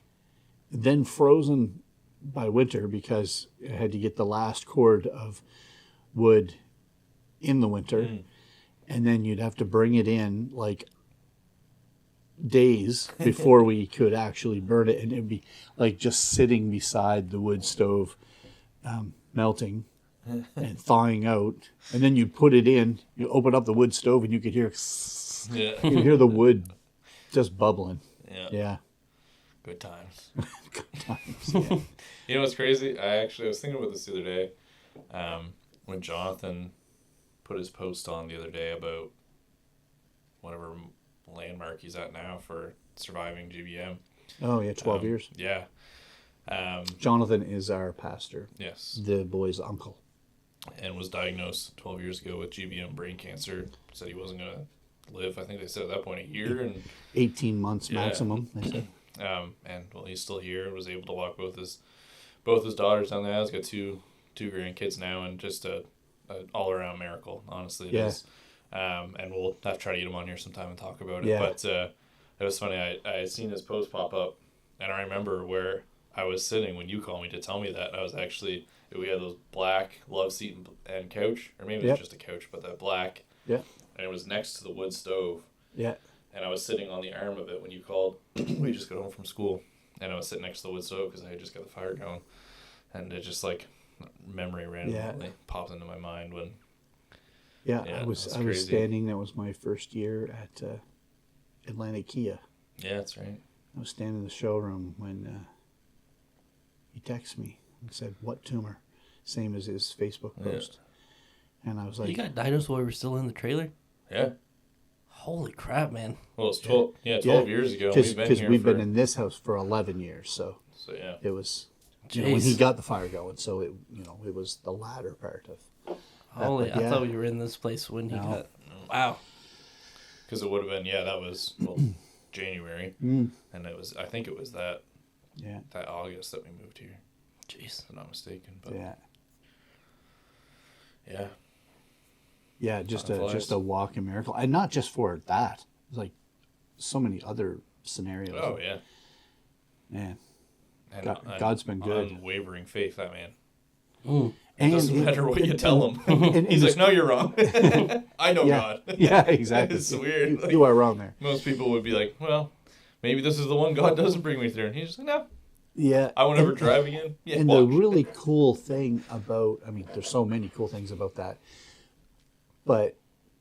then frozen by winter because I had to get the last cord of wood in the winter, and then you'd have to bring it in like days before we could actually burn it, and it'd be like just sitting beside the wood stove, melting and thawing out, and then you'd put it in, you open up the wood stove and you could hear Yeah. you could hear the wood just bubbling. Yeah. Yeah. Good times. Yeah. You know what's crazy? I was thinking about this the other day. When Jonathan put his post on the other day about whatever landmark he's at now for surviving GBM. Oh yeah, 12 years. Yeah. Jonathan is our pastor, Yes. the boy's uncle. And was diagnosed 12 years ago with GBM brain cancer. Said he wasn't going to live. I think they said at that point a year. And 18 months Yeah. maximum, they said. and well, he's still here and was able to walk both his daughters down the aisle. He's got two grandkids now, and just a all around miracle. Honestly, it is. And we'll have to try to get him on here sometime and talk about it. Yeah. But it was funny. I had seen his post pop up, and I remember where I was sitting when you called me to tell me that. I was actually, we had those black love seat and couch, or maybe it was Yep. just a couch, but that black. Yeah. And it was next to the wood stove. Yeah. And I was sitting on the arm of it when you called. We just got home from school, and I was sitting next to the wood stove because I had just got the fire going, and it just like memory randomly popped into my mind when. Yeah, Yeah, I was that's I was crazy. standing. That was my first year at Atlantic Kia. Yeah, that's right. I was standing in the showroom when he texted me and said, "What tumor?" Same as his Facebook Yeah. post. And I was like, You got diagnosed while we were still in the trailer? Yeah. Holy crap, man. Well, it's 12. Yeah, 12 years ago. and because We've been here we've for, been in this house for 11 years, so So yeah. it was when he Jeez. got the fire going. So it was the latter part of. Holy, I yeah. thought we were in this place when he No. got. Wow. Because it would have been, that was January, and I think it was that Yeah, August that we moved here, Jeez. if I'm not mistaken. But yeah, yeah. yeah. Just Time flies. a walking miracle, and not just for that. Like so many other scenarios. Oh yeah. Man. And God's been good. Unwavering faith, that man. Mm. It doesn't matter what you tell him. He's like, no, you're wrong. I know yeah, God. yeah, exactly. It's weird. You are wrong there. Most people would be like, well, maybe this is the one God doesn't bring me through. And he's just like, no, Yeah, I won't ever drive again. Yeah, And the watch. really cool thing about, I mean, there's so many cool things about that, but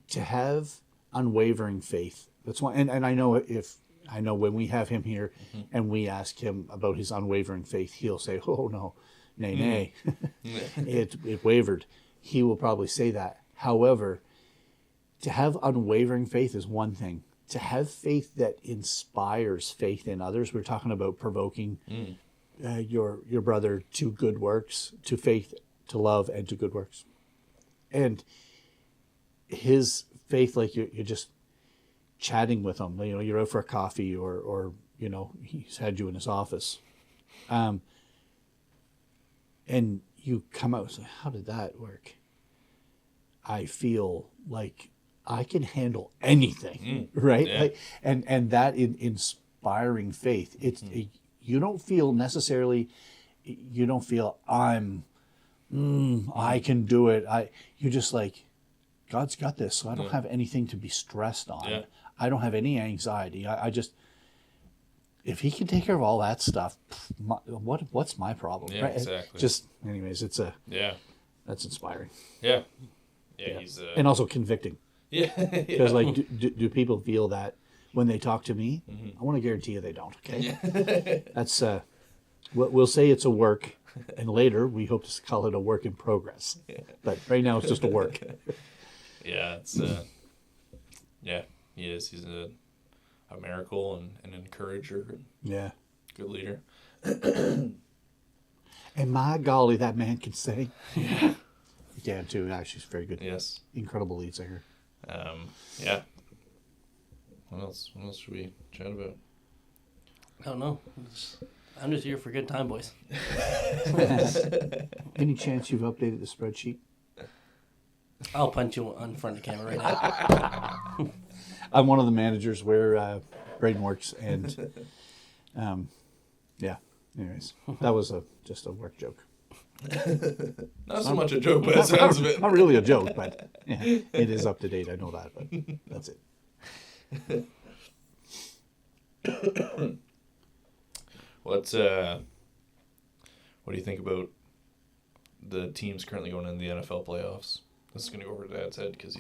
to have unwavering faith, that's one. And I know when we have him here and we ask him about his unwavering faith, he'll say, "Oh no, nay, it wavered." He will probably say that. However, to have unwavering faith is one thing. To have faith that inspires faith in others, we're talking about provoking your brother to good works, to faith, to love, and to good works. And his faith, like you're just chatting with him. You're out for a coffee, or he's had you in his office. and you come out and say, how did that work? I feel like I can handle anything, right? Yeah. Like, and that inspiring faith. It's you don't feel necessarily, you don't feel I can do it. You just like, God's got this, so I don't have anything to be stressed on. Yeah. I don't have any anxiety. I just, if He can take care of all that stuff, what's my problem? Yeah, right? exactly. Just, anyways, Yeah. that's inspiring. Yeah. Yeah, he's... And also convicting. yeah. Because like, do people feel that when they talk to me? I want to guarantee you they don't. Okay, that's we'll say it's a work, and later we hope to call it a work in progress. But right now it's just a work. Yeah, it's yeah, he is. He's a miracle and an encourager, and Yeah. good leader. And my golly, that man can sing. Yeah. Yeah, too. Actually, he's very good. Yes. Incredible lead singer. Yeah. What else? What else should we chat about? I don't know. I'm just here for a good time, boys. Any chance you've updated the spreadsheet? I'll punch you on front of the camera right now. I'm one of the managers where Braydon works, and yeah. Anyways, that was just a work joke. Not so much a joke, but it sounds a bit. Not really a joke, but yeah, it is up to date. I know that, but that's it. What do you think about the teams currently going in the NFL playoffs? This is going to go over to Dad's head because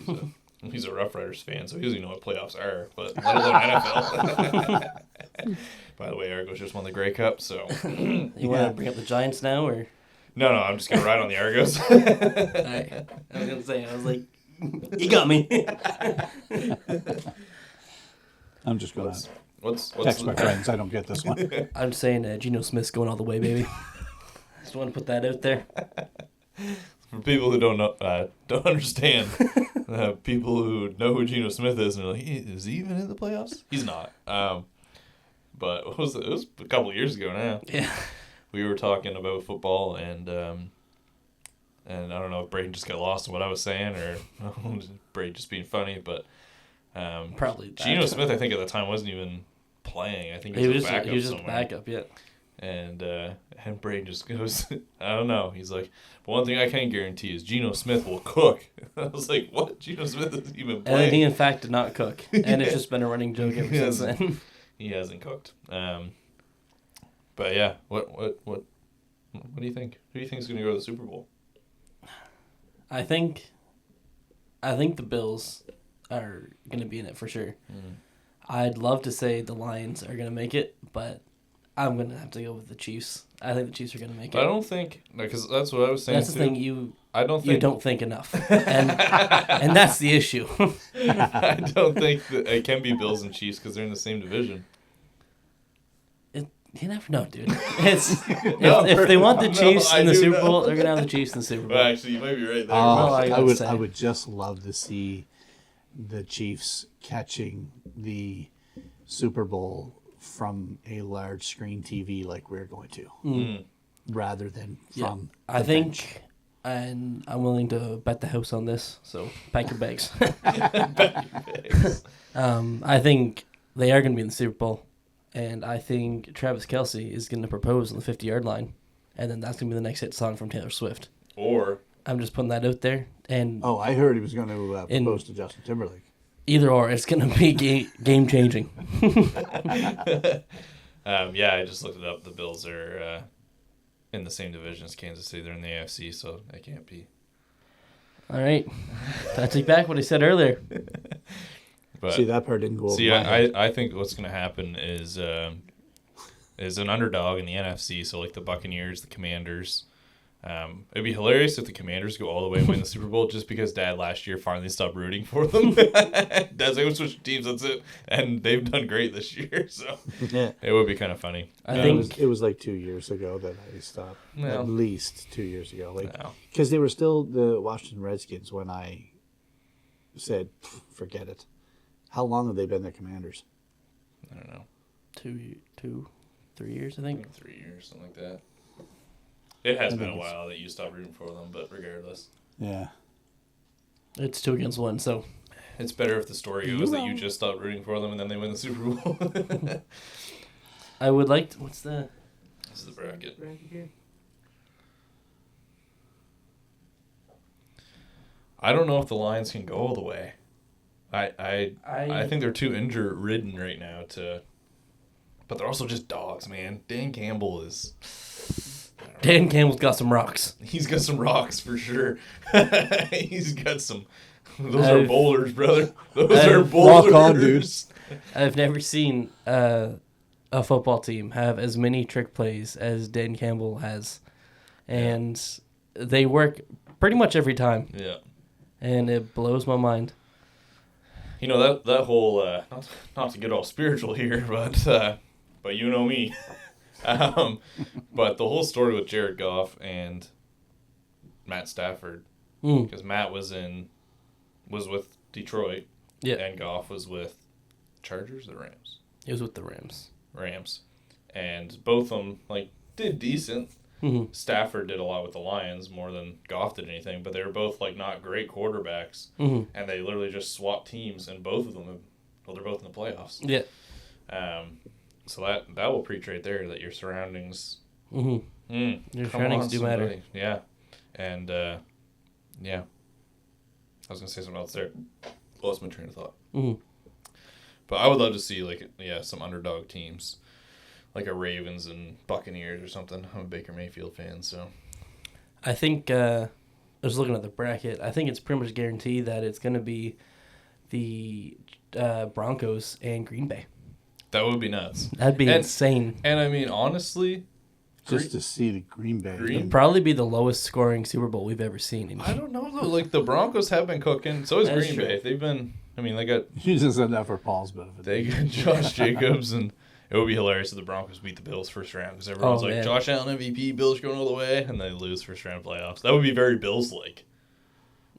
he's a Rough Riders fan, so he doesn't even know what playoffs are, but let alone NFL. By the way, Argos just won the Grey Cup, so... You want to bring up the Giants now, or? No, I'm just going to ride on the Argos. All right. I was going to say, I was like, you got me. I'm just going to What's text my friends. I don't get this one. I'm saying Geno Smith's going all the way, baby. Just want to put that out there. For people who don't know, don't understand, people who know who Geno Smith is, and they're like, is he even in the playoffs? He's not. But what was it? It was a couple of years ago now. Yeah. We were talking about football, and I don't know if Braydon just got lost in what I was saying, or Braydon just being funny, but Probably that. Geno Smith, I think at the time wasn't even playing. I think he was a backup he was just somewhere. backup, yeah. And Braydon just goes, I don't know. He's like, but one thing I can guarantee is Geno Smith will cook. I was like, what? Geno Smith isn't even playing. And he, in fact, did not cook. And it's just been a running joke ever since then. He hasn't cooked. But yeah, what do you think? Who do you think is going to go to the Super Bowl? I think the Bills are going to be in it for sure. I'd love to say the Lions are going to make it, but I'm going to have to go with the Chiefs. I think the Chiefs are going to make it. I don't think, because that's what I was saying. That's the thing, you don't think enough, and that's the issue. I don't think that it can be Bills and Chiefs because they're in the same division. You never know, dude. If they want the Chiefs in the Super Bowl, they're gonna have the Chiefs in the Super Bowl. Well, actually, you might be right there. I would just love to see the Chiefs catching the Super Bowl from a large screen TV like we're going to, rather than from. I think, and I'm willing to bet the house on this. So pack your bags. I think they are going to be in the Super Bowl, and I think Travis Kelce is going to propose on the 50-yard line, and then that's going to be the next hit song from Taylor Swift. Or I'm just putting that out there. And I heard he was going to propose to Justin Timberlake. Either or, it's going to be game changing. Yeah, I just looked it up. The Bills are in the same division as Kansas City. They're in the AFC, so they can't be. All right. I take back what I said earlier. But, see, that part didn't go over. See, I think what's going to happen is an underdog in the NFC, so like the Buccaneers, the Commanders. It'd be hilarious if the Commanders go all the way and win the Super Bowl just because Dad last year finally stopped rooting for them. Dad's like, we'll switch teams, that's it. And they've done great this year, so it would be kind of funny. I think it was like 2 years ago that I stopped. Well, at least 2 years ago. Because they were still the Washington Redskins when I said, forget it. How long have they been the Commanders? I don't know. 2, 3 years, I think. 3 years, something like that. It has I been a think it's- while that you stopped rooting for them, but regardless. Yeah. It's 2-1, so It's better if the story goes that you just stopped rooting for them and then they win the Super Bowl. I would like to, what's the This is the bracket. here? I don't know if the Lions can go all the way. I think they're too injury-ridden right now to... But they're also just dogs, man. Dan Campbell is... Dan Campbell's got some rocks. He's got some rocks for sure. He's got some... Those are boulders, brother. Those are boulders. Rock on, dude. I've never seen a football team have as many trick plays as Dan Campbell has. And they work pretty much every time. Yeah. And it blows my mind. You know, that whole... not to get all spiritual here, but you know me. But the whole story with Jared Goff and Matt Stafford, because Matt was with Detroit, and Goff was with Chargers or Rams. It was with the Rams. Rams, and both of them did decent. Mm-hmm. Stafford did a lot with the Lions more than Goff did anything, but they were both not great quarterbacks, and they literally just swapped teams, and both of them, they're both in the playoffs. Yeah. So that will preach right there that your surroundings. Your surroundings do matter. Somebody. Yeah, and yeah. I was gonna say something else there. Lost my train of thought. Mm-hmm. But I would love to see some underdog teams, like a Ravens and Buccaneers or something. I'm a Baker Mayfield fan, so. I think I was looking at the bracket. I think it's pretty much guaranteed that it's going to be the Broncos and Green Bay. That would be nuts. That'd be insane. And I mean, honestly, Just to see the Green Bay. It'd probably be the lowest scoring Super Bowl we've ever seen. I don't know though. The Broncos have been cooking. So is That's Green true. Bay. They've been. I mean, they got. You just said that for Paul's benefit. They got Josh Jacobs, and it would be hilarious if the Broncos beat the Bills first round because everyone's man. Josh Allen MVP, Bills going all the way, and they lose first round playoffs. That would be very Bills-like.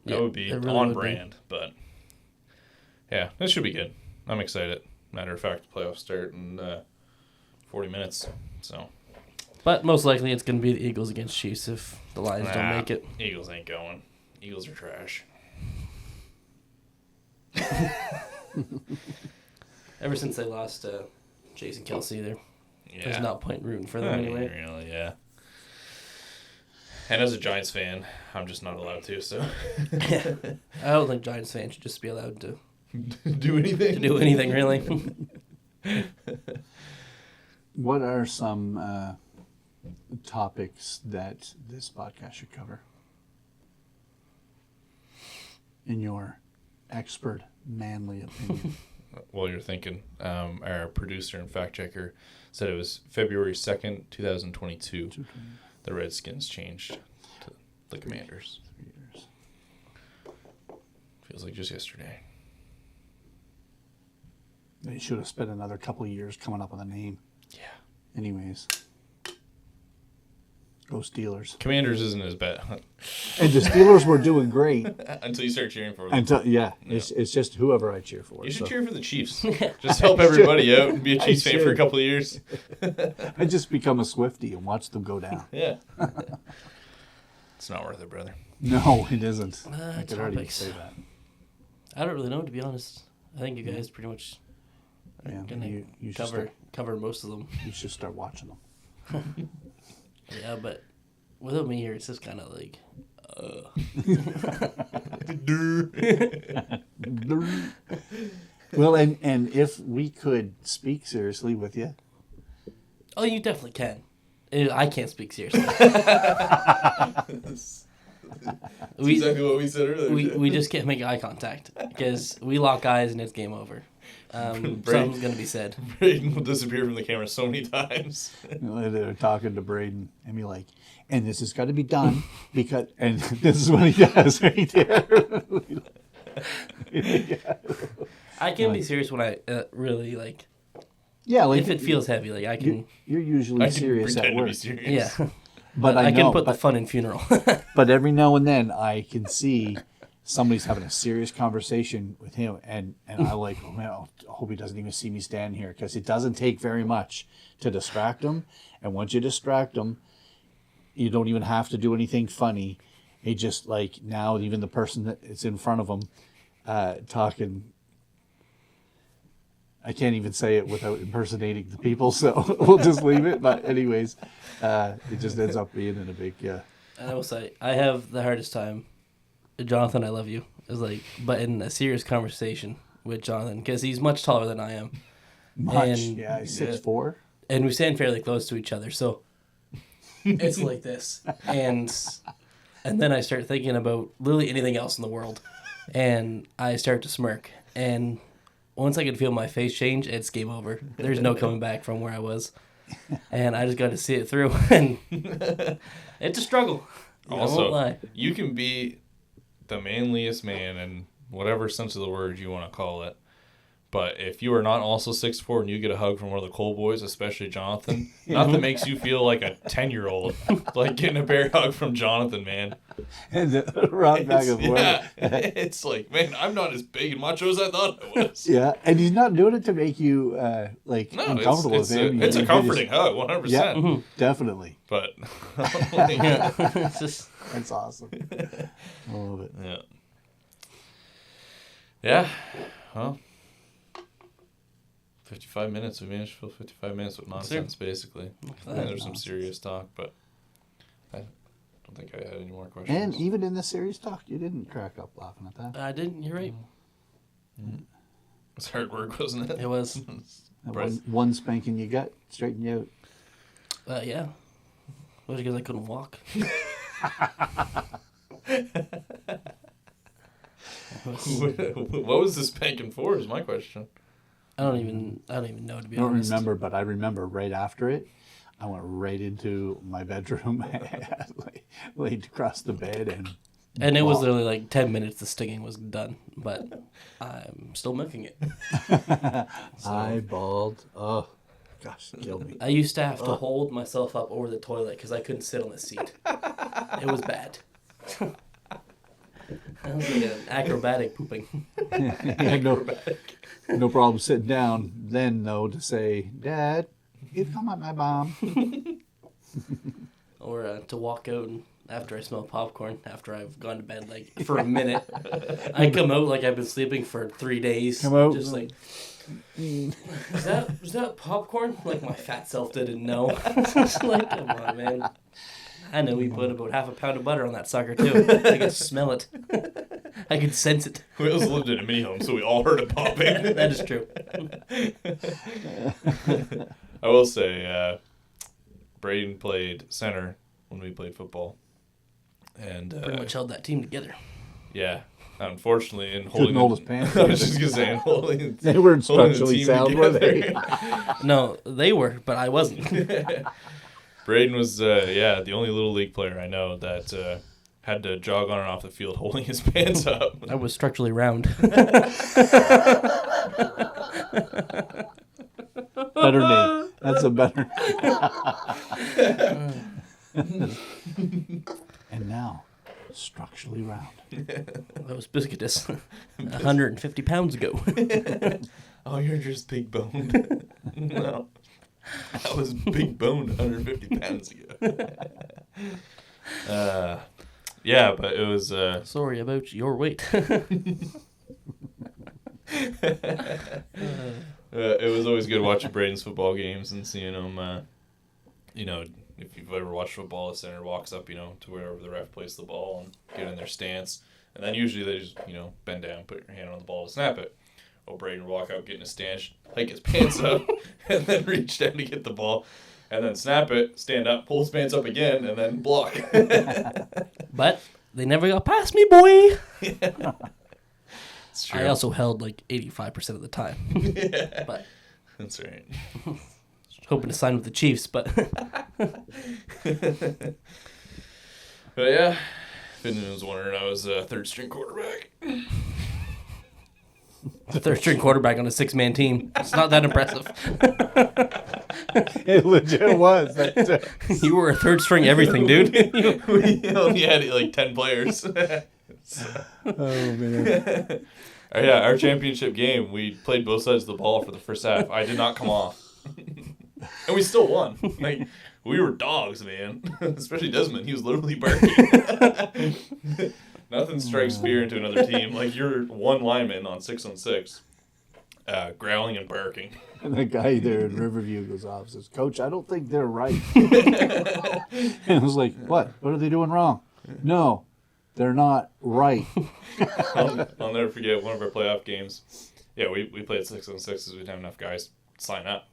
That would be really on would be. brand, but yeah, this should be good. I'm excited. Matter of fact, the playoffs start in 40 minutes, so. But most likely it's going to be the Eagles against Chiefs if the Lions don't make it. Eagles ain't going. Eagles are trash. Ever since they lost Jason Kelsey, there's Yeah. not point rooting for them anyway. Really, yeah. And as a Giants fan, I'm just not allowed to, so. I don't think Giants fans should just be allowed to Do anything? do anything, really. What are some topics that this podcast should cover? In your expert, manly opinion. Well, you're thinking, our producer and fact checker said it was February 2nd, 2022. The Redskins changed to the Commanders. 3 years. Feels like just yesterday. They should have spent another couple of years coming up with a name. Yeah. Anyways. Go Steelers. Commanders isn't as bad And the Steelers were doing great. until you start cheering for them. Until, it's just whoever I cheer for. You should so. cheer for the Chiefs. Just help everybody out and be a Chiefs fan for a should. couple of years. I just become a Swiftie and watch them go down. Yeah. It's not worth it, brother. No, it isn't. I could already topics. say that. I don't really know, to be honest. I think you guys pretty much are Yeah, going you to should cover most of them. You should start watching them. Yeah, but without me here, it's just kind of like... Well, and if we could speak seriously with you, Oh, you definitely can. I can't speak seriously. That's exactly what we said earlier. we just can't make eye contact because we lock eyes and it's game over. Something's going to be said. Braydon will disappear from the camera so many times. they're talking to Braydon and be like, and this has got to be done because, and this is what he does right there. I can be serious when I really like. Yeah, like If it feels heavy, like I can. You're usually I can serious at pretend to work. be serious. Yeah, But I know, can put the fun in funeral. But every now and then I can see somebody's having a serious conversation with him, and I like, oh man, I hope he doesn't even see me stand here, because it doesn't take very much to distract him, and once you distract him, you don't even have to do anything funny. He just like now even the person that is in front of him talking. I can't even say it without impersonating the people, so we'll just leave it. But anyways, it just ends up being in a big. And I will say, I have the hardest time. Jonathan, I love you. Is like, but in a serious conversation with Jonathan, because he's much taller than I am. Yeah, he's 6'4". And we stand fairly close to each other, so it's like this. And then I start thinking about literally anything else in the world, and I start to smirk. And once I can feel my face change, it's game over. There's no coming back from where I was. And I just got to see it through. And it's a struggle. Also, I won't lie. You can be the manliest man in whatever sense of the word you want to call it. But if you are not also 6'4" and you get a hug from one of the Cole boys, especially Jonathan, nothing makes you feel like a 10-year-old. Like getting a bear hug from Jonathan, man. And rock back and forth. Yeah, it's like, man, I'm not as big and macho as I thought I was. Yeah, and he's not doing it to make you uncomfortable it's with him. It's a comforting hug, 100%. Yeah, definitely. But Yeah. It's just, That's awesome. I love it. yeah. Yeah. Well, 55 minutes. We managed to fill 55 minutes with nonsense, basically. And there's some serious talk, but I don't think I had any more questions. And even in the serious talk, you didn't crack up laughing at that. I didn't. You're right. It's hard work, wasn't it? It was. That one spanking you got straightened you out. Yeah. Was it because I couldn't walk? What was the spanking for? Is my question. I don't even know, to be I don't honest. remember, but I remember right after it, I went right into my bedroom, laid across the bed, And it was literally like 10 minutes the stinging was done, but I'm still milking it. I bawled. Oh, gosh, it killed me. I used to have to hold myself up over the toilet because I couldn't sit on the seat. It was bad. That was like an acrobatic pooping. No problem sitting down then, though, to say, Dad, you come at my mom. Or to walk out and after I smell popcorn, after I've gone to bed like for a minute, I come out like I've been sleeping for 3 days. Come out. Just like, is that popcorn? Like my fat self didn't know. Like, come on, man. I know we put about half a pound of butter on that sucker too. I could smell it. I could sense it. We also lived in a mini home, so we all heard it popping. That is true. I will say, Braydon played center when we played football. And Pretty much held that team together. yeah, unfortunately, in Couldn't holding hold his pants. I was just gonna say, in holding, They weren't holding the structurally team sound, were they? together. No, they were, but I wasn't. Braydon was, the only little league player I know that had to jog on and off the field holding his pants up. I was structurally round. Better name. That's a better And now, structurally round. That was biscuitous. 150 pounds ago. Oh, you're just big boned. No. I was big boned 150 pounds ago. Yeah, but it was... Sorry about your weight. it was always good watching Braydon's football games and seeing him, if you've ever watched football, the center walks up, to wherever the ref places the ball and get in their stance. And then usually they just, bend down, put your hand on the ball to snap it. Well, Braydon would walk out, get in his stance, hike his pants up, and then reach down to get the ball. And then snap it, stand up, pull his pants up again, and then block. But they never got past me, boy. Yeah. It's true. I also held like 85% of the time. Yeah. But That's right. hoping to sign with the Chiefs, but But yeah, if anyone was wondering, I was a third-string quarterback. third string quarterback on a 6-man team. It's not that impressive. It legit was. You were a third string everything, dude. We only had like 10 players. Oh, man. Yeah, our championship game, we played both sides of the ball for the first half. I did not come off. And we still won. Like, We were dogs, man. Especially Desmond. He was literally barking. Nothing strikes fear into another team. Like, you're one lineman on 6-on-6, growling and barking. And the guy there in Riverview goes off and says, Coach, I don't think they're right. And I was like, what? What are they doing wrong? No, they're not right. I'll never forget one of our playoff games. Yeah, we played 6-on-6 because we didn't have enough guys sign up.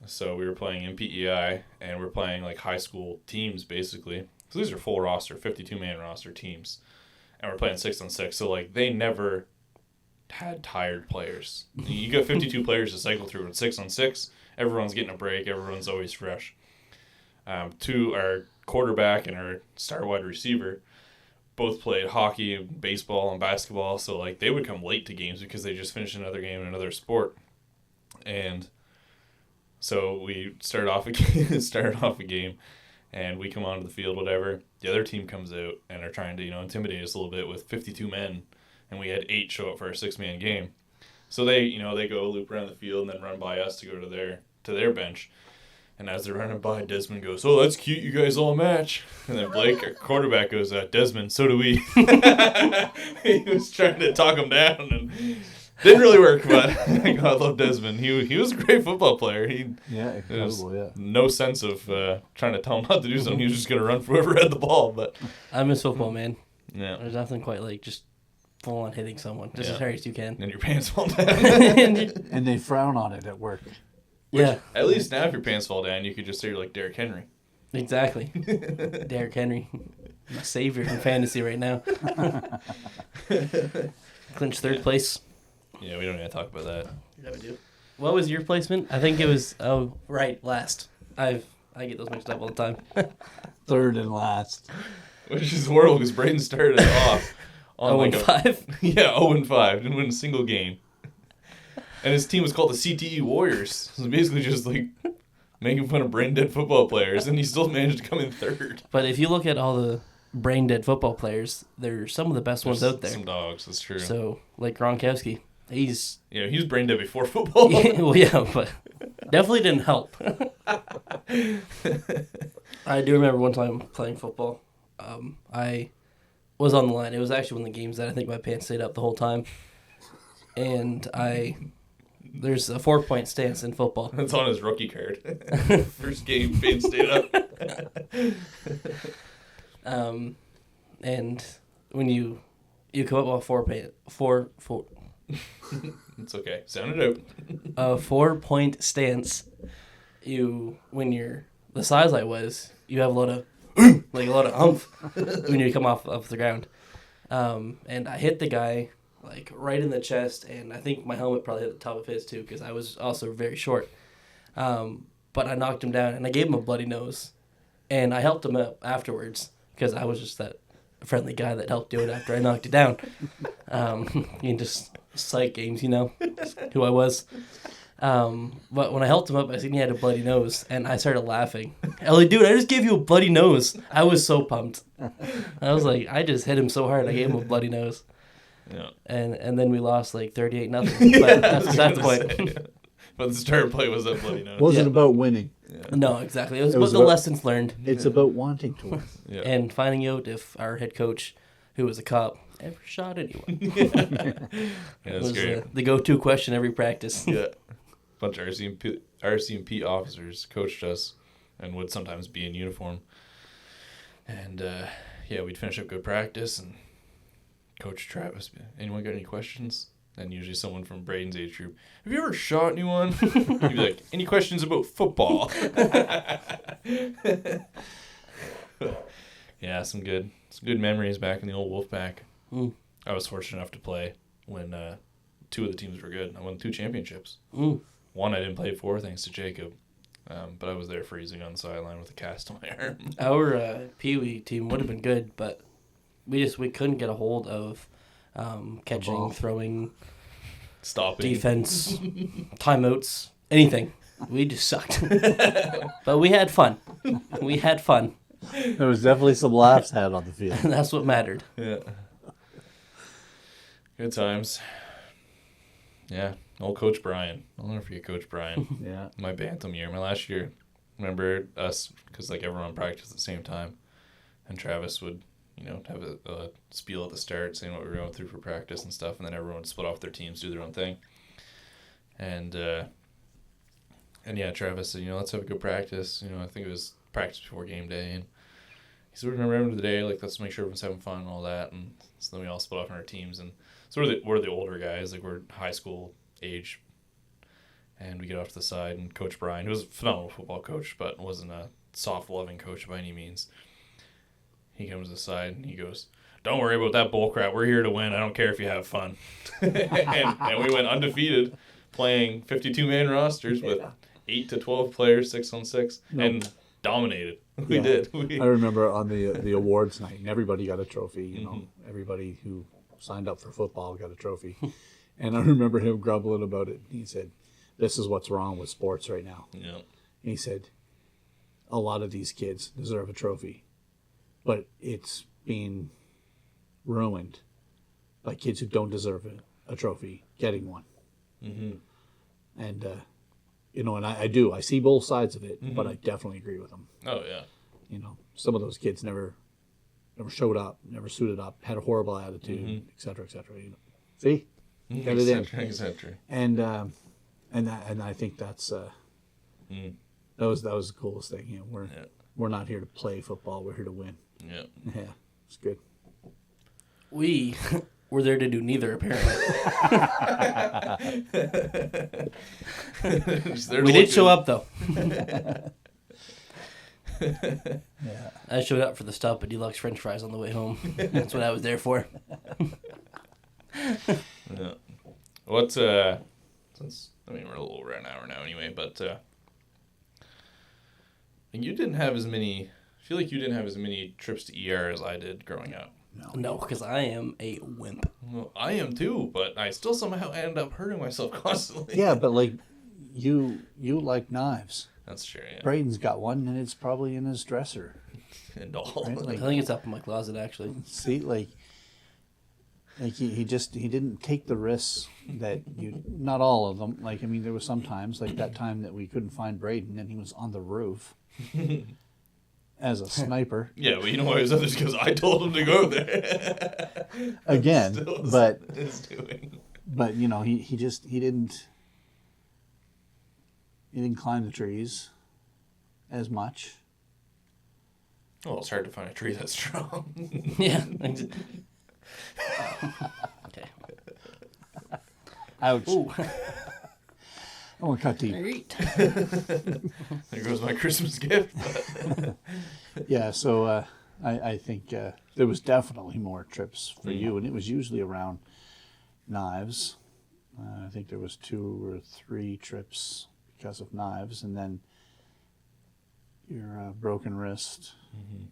So we were playing in PEI, and we're playing like high school teams basically. So these are full roster, 52-man roster teams, and we're playing 6-on-6. So like they never had tired players. You got 52 players to cycle through. At 6-on-6, everyone's getting a break. Everyone's always fresh. Our quarterback and our star wide receiver both played hockey and baseball and basketball. So like they would come late to games because they just finished another game in another sport, and so we started off a game, and we come onto the field, whatever. The other team comes out and are trying to, intimidate us a little bit with 52 men, and we had 8 show up for our 6-man game. So they go loop around the field and then run by us to go to their bench. And as they're running by, Desmond goes, "Oh, that's cute, you guys all match." And then Blake, our quarterback, goes, "Desmond, so do we." He was trying to talk him down, and didn't really work, but I love Desmond. He was a great football player. Incredible, yeah. No sense of trying to tell him not to do something. He was just going to run for whoever had the ball. But I miss football, man. Yeah. There's nothing quite like just full on hitting someone, just as hard as you can. And your pants fall down. And they frown on it at work. Yeah. At least now if your pants fall down, you could just say you're like Derrick Henry. Exactly. Derrick Henry. My savior in fantasy right now. Clinched 3rd place. Yeah, we don't need to talk about that. Yeah, we do. What was your placement? I think it was, last. I get those mixed up all the time. 3rd and last. Which is horrible because Braydon started off on 0-5? Yeah, 0-5. Didn't win a single game. And his team was called the CTE Warriors. So basically just like making fun of brain dead football players, and he still managed to come in 3rd. But if you look at all the brain dead football players, they're some of the best ones out there. Some dogs, that's true. So, like Gronkowski, he's... Yeah, he was brain dead before football. Yeah, but definitely didn't help. I do remember one time playing football. I was on the line. It was actually one of the games that I think my pants stayed up the whole time. And there's a 4-point stance in football. That's on his rookie card. First game, pants stayed up. And when you come up with four It's okay. Sound it a out. 4-point stance, when you're the size I was, you have a lot of umph when you come off the ground. And I hit the guy like right in the chest, and I think my helmet probably hit the top of his too because I was also very short. But I knocked him down, and I gave him a bloody nose, and I helped him up afterwards because I was just that friendly guy that helped do it after I knocked it down. Just psych games, who I was. But when I helped him up, I seen he had a bloody nose, and I started laughing. I was like, dude, I just gave you a bloody nose. I was so pumped. I was like, I just hit him so hard, I gave him a bloody nose. Yeah. And then we lost like 38-0. But that's the point. But the start play was that bloody nose. Wasn't about winning. Yeah. No, exactly. It was about the lessons learned. It's about wanting to win. Yeah. And finding out if our head coach, who was a cop, ever shot anyone. Yeah, that's great. The go-to question every practice. Yeah. A bunch of RCMP officers coached us and would sometimes be in uniform. And, we'd finish up good practice, and Coach Travis, anyone got any questions? And usually someone from Braydon's age group, have you ever shot anyone? He'd be like, any questions about football? Yeah, some good memories back in the old Wolfpack. Mm. I was fortunate enough to play when 2 of the teams were good. I won 2 championships. Mm. One I didn't play for, thanks to Jacob. But I was there freezing on the sideline with a cast on my arm. Our Pee Wee team would have been good, but we couldn't get a hold of catching, throwing, Stopping. defense, timeouts, anything. We just sucked. But we had fun. There was definitely some laughs had on the field. That's what mattered. Yeah. Good times. Yeah. Old Coach Brian. I'll never forget Coach Brian. Yeah. My Bantam year, my last year. remember us, because like everyone practiced at the same time, and Travis would, have a spiel at the start saying what we were going through for practice and stuff, and then everyone would split off their teams, do their own thing. And yeah, Travis said, let's have a good practice. I think it was practice before game day, and he said, we're going to remember the day, like, let's make sure everyone's having fun and all that. And so then we all split off in our teams, and so we're the older guys, like we're high school age, and we get off to the side, and Coach Brian, who was a phenomenal football coach, but wasn't a soft, loving coach by any means, he comes to the side and he goes, don't worry about that bull crap. We're here to win. I don't care if you have fun. and we went undefeated playing 52-man rosters with 8 to 12 players, 6-on-6, and dominated. We did. I remember on the awards night, and everybody got a trophy. Everybody who signed up for football got a trophy. And I remember him grumbling about it. He said, this is what's wrong with sports right now. Yeah. He said, a lot of these kids deserve a trophy, but it's being ruined by kids who don't deserve a trophy getting one. Mm-hmm. And, and I do. I see both sides of it, but I definitely agree with him. Oh, yeah. Some of those kids never showed up, never suited up, had a horrible attitude, et cetera, et cetera. See? Got it in. Exactly. And I think that's that was the coolest thing. We're not here to play football. We're here to win. Yeah. Yeah, it's good. We were there to do neither, apparently. We did show up, though. Yeah. I showed up for the stop at Deluxe French fries on the way home. That's what I was there for. Yeah. What, since, we're a little over an hour now anyway, but, and you didn't have as many, I feel like you didn't have as many trips to ER as I did growing up. No, because I am a wimp. Well, I am too, but I still somehow end up hurting myself constantly. Yeah, but like, you like knives. That's true, yeah. Braydon's got one, and it's probably in his dresser. And all. Right? I Like, think it's up in my closet, actually. see, like he didn't take the risks that not all of them. Like, I mean, there was some times, like that time that we couldn't find Braydon, and he was on the roof as a sniper. Yeah, well, you know why it was others? Because I told him to go there. Again, Still but is doing. But he didn't climb the trees as much. Well, it's hard to find a tree that's strong. Yeah. Okay. Ouch. Ooh. I want to cut deep. Great. There goes my Christmas gift. Yeah, so I think there was definitely more trips for you, and it was usually around knives. I think there was 2 or 3 trips because of knives, and then your broken wrist. Mm-hmm.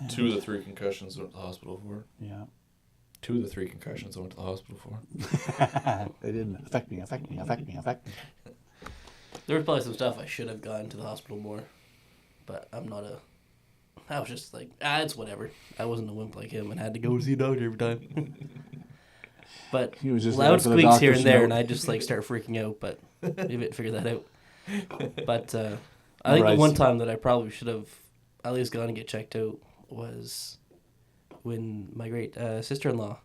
2 of the 3 concussions I went to the hospital for. Yeah. 2 of the 3 concussions I went to the hospital for. They didn't affect me. There was probably some stuff I should have gone to the hospital more, but I was just like, it's whatever. I wasn't a wimp like him and had to go see a doctor every time. But He was just loud looking for the squeaks here doctor's and there, note. and I just start freaking out, but maybe I'd figure that out. But I think the one time that I probably should have at least gone and get checked out was when my great sister-in-law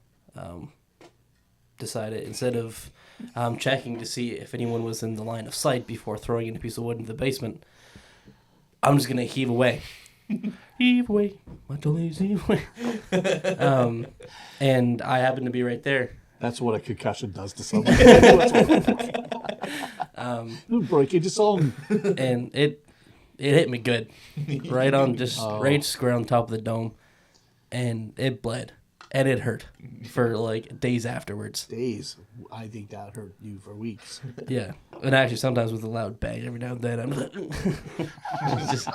decided, instead of checking to see if anyone was in the line of sight before throwing in a piece of wood into the basement, I'm just going to heave away. Heave away, my dollies, heave away. And I happened to be right there. That's what a concussion does to someone. Break into song. And it hit me good. Right on, right square on top of the dome. And it bled. And it hurt for like days afterwards. Days. I think that hurt you for weeks. Yeah. And actually sometimes with a loud bang every now and then I'm just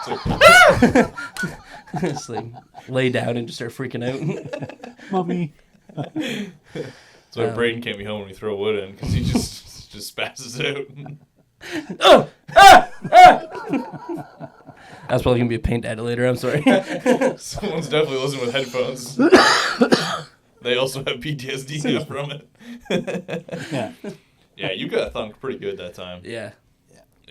just like lay down and just start freaking out. Mommy. So Braydon can't be home when we throw wood in because he just spazzes out. That's probably going to be a paint ad later, I'm sorry. Someone's definitely listening with headphones. They also have PTSD from it. Yeah. Yeah, you got thunked pretty good that time. Yeah.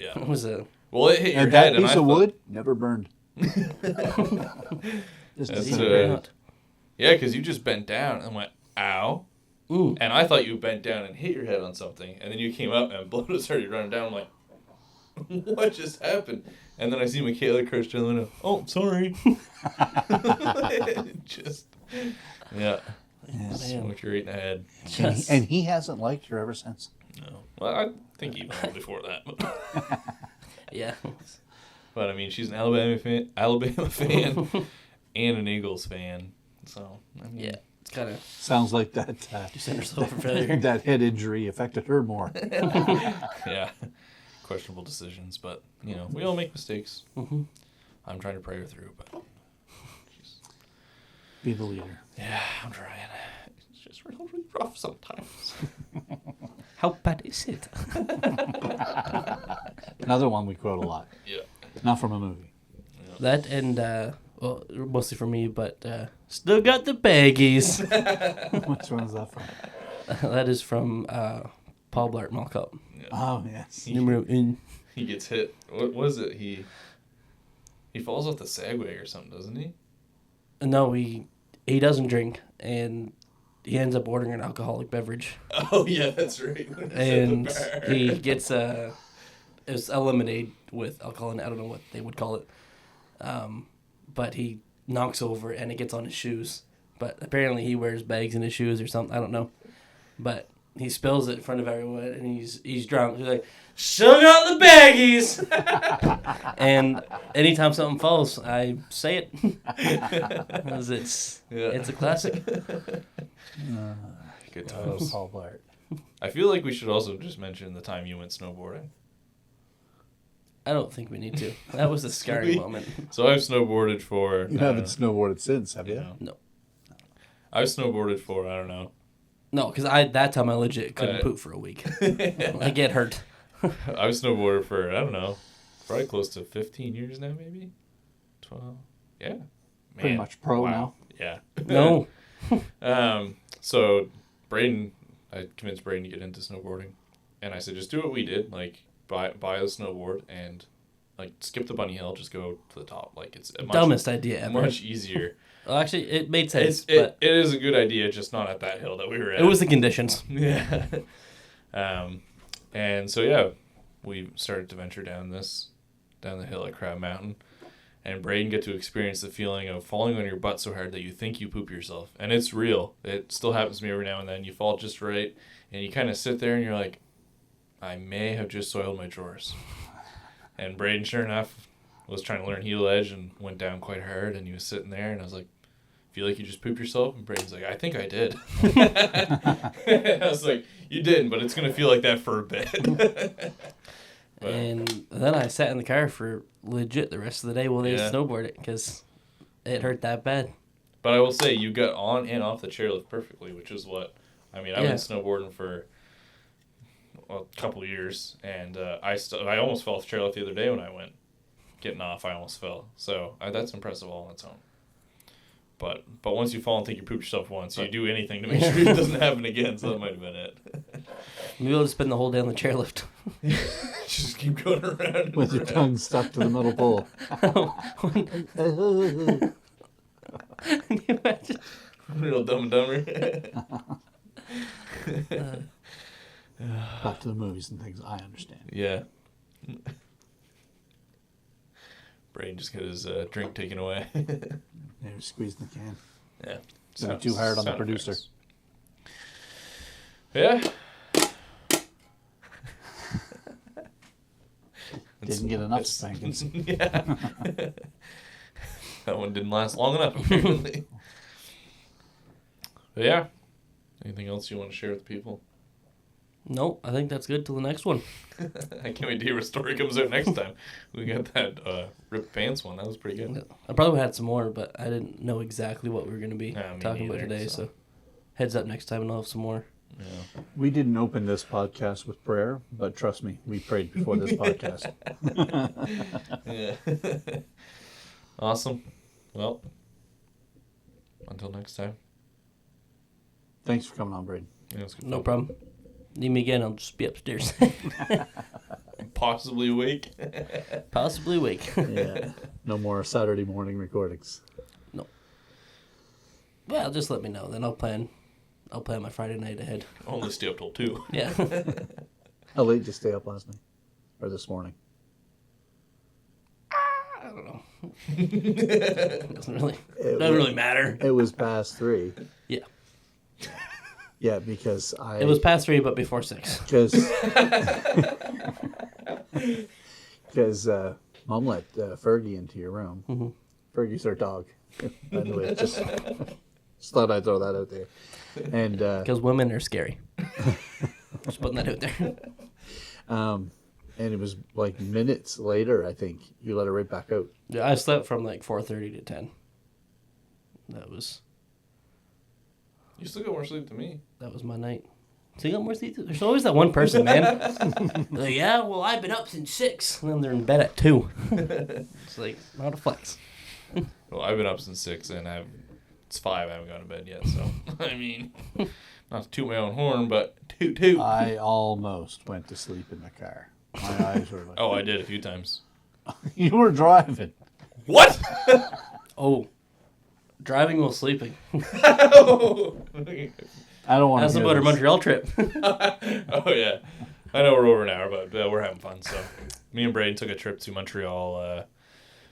Yeah. It was a Well, it hit your And head, that and piece I of thought, wood never burned. Just That's, disintegrated. yeah, because you just bent down and went, ow. Ooh. And I thought you bent down and hit your head on something, and then you came up and blood was already running down. I'm like, what just happened? And then I see Michaela crouch down the window. Oh, sorry. Just, yeah. Yes. Smoke your 8 in the head. And he hasn't liked her ever since. No. Well, I think even before that. But, Yeah. but I mean, she's an Alabama fan and an Eagles fan. So, I mean, Yeah. It's kind of Sounds like that just sent herself for failure. that head injury affected her more. yeah. Questionable decisions, but, you know, we all make mistakes. Mm-hmm. I'm trying to pray her through, but Be the leader. yeah, I'm trying. It's just really rough sometimes. How bad is it? Another one we quote a lot. Yeah. Not from a movie. That and, well, mostly for me, but still got the baggies. Which one is that from? That is from Paul Blart Mall Cop. Oh, yes. Numero un. He gets hit. What was it? He falls off the Segway or something, doesn't he? No, he doesn't drink, and he ends up ordering an alcoholic beverage. Oh, yeah, that's right. And he gets it's a lemonade with alcohol in it. I don't know what they would call it. But he knocks over and it gets on his shoes. But apparently he wears bags in his shoes or something. I don't know. But he spills it in front of everyone and he's drunk. He's like, still got the baggies! And anytime something falls, I say it. 'Cause it's a classic. Good times. Paul Blart. I feel like we should also just mention the time you went snowboarding. I don't think we need to. That was a scary moment. So I've snowboarded for... You haven't snowboarded since, have you? No. I've snowboarded for, I don't know. No, because that time I legit couldn't poop for a week. I get hurt. I've snowboarded for, I don't know, probably close to 15 years now, maybe? 12? Yeah. Man. Pretty much pro now. Yeah. No. So Braydon, I convinced Braydon to get into snowboarding. And I said, just do what we did. Like, buy a snowboard and, like, skip the bunny hill. Just go to the top. Like, it's a Dumbest idea ever. much easier. Well, actually, it made sense. It is a good idea, just not at that hill that we were at. It was the conditions. Yeah. And so, yeah, we started to venture down the hill at Crab Mountain. And Braydon get to experience the feeling of falling on your butt so hard that you think you poop yourself. And it's real. It still happens to me every now and then. You fall just right, and you kind of sit there and you're like, I may have just soiled my drawers. And Braydon, sure enough, was trying to learn heel edge and went down quite hard, and he was sitting there, and I was like, feel like you just pooped yourself? And Braydon's like, I think I did. And I was like, you didn't, but it's going to feel like that for a bit. And then I sat in the car for legit the rest of the day while they snowboard it because it hurt that bad. But I will say, you got on and off the chairlift perfectly, which is what... I mean, I've been snowboarding for a couple of years, and I almost fell off the chairlift the other day when I went getting off. I almost fell. So that's impressive all on its own. But once you fall and think you pooped yourself once, you do anything to make sure it doesn't happen again, so that might have been it. Maybe we'll just spend the whole day on the chairlift. Just keep going around. With your tongue stuck to the middle pole. Can you imagine? Real Dumb and Dumber. Back to the movies and things I understand. Yeah. Braydon just got his drink taken away. They were squeezing the can. Yeah. Sound too hard on the producer. Yeah. Didn't get enough spankings. Yeah. That one didn't last long enough, apparently. But yeah. Anything else you want to share with people? Nope, I think that's good till the next one. I can't wait to hear what story comes out next time. We got that ripped pants one. That was pretty good. I probably had some more, but I didn't know exactly what we were going to be talking about today. So heads up next time and I'll have some more. Yeah. We didn't open this podcast with prayer, but trust me, we prayed before this podcast. Yeah. Awesome. Well, until next time. Thanks for coming on, Braydon. Yeah, it's good No fun. problem. Need me again, I'll just be upstairs. possibly awake. Possibly awake. Yeah. No more Saturday morning recordings. Well, just let me know. Then I'll plan my Friday night ahead. Only stay up till 2. Yeah. How late did you stay up last night? Or this morning? I don't know. It doesn't really matter. It was past 3. Yeah. Yeah, because It was past 3, but before 6. Because Mom let Fergie into your room. Mm-hmm. Fergie's our dog. By the way, just thought I'd throw that out there. And Because women are scary. Just putting that out there. and it was like minutes later, I think, you let her right back out. Yeah, I slept from like 4:30 to 10. You still got more sleep than me. That was my night. So you got more sleep? There's always that one person, man. Like, yeah, well, I've been up since 6. And then they're in bed at 2. It's like, not a flex. Well, I've been up since 6, and it's 5. I haven't gone to bed yet. So, I mean, not to toot my own horn, but toot. I almost went to sleep in the car. My eyes were like... Oh, I did a few times. You were driving. What? Oh. Driving while sleeping. I don't want to That's about our Montreal trip. Oh, yeah. I know we're over an hour, but we're having fun. So, me and Braydon took a trip to Montreal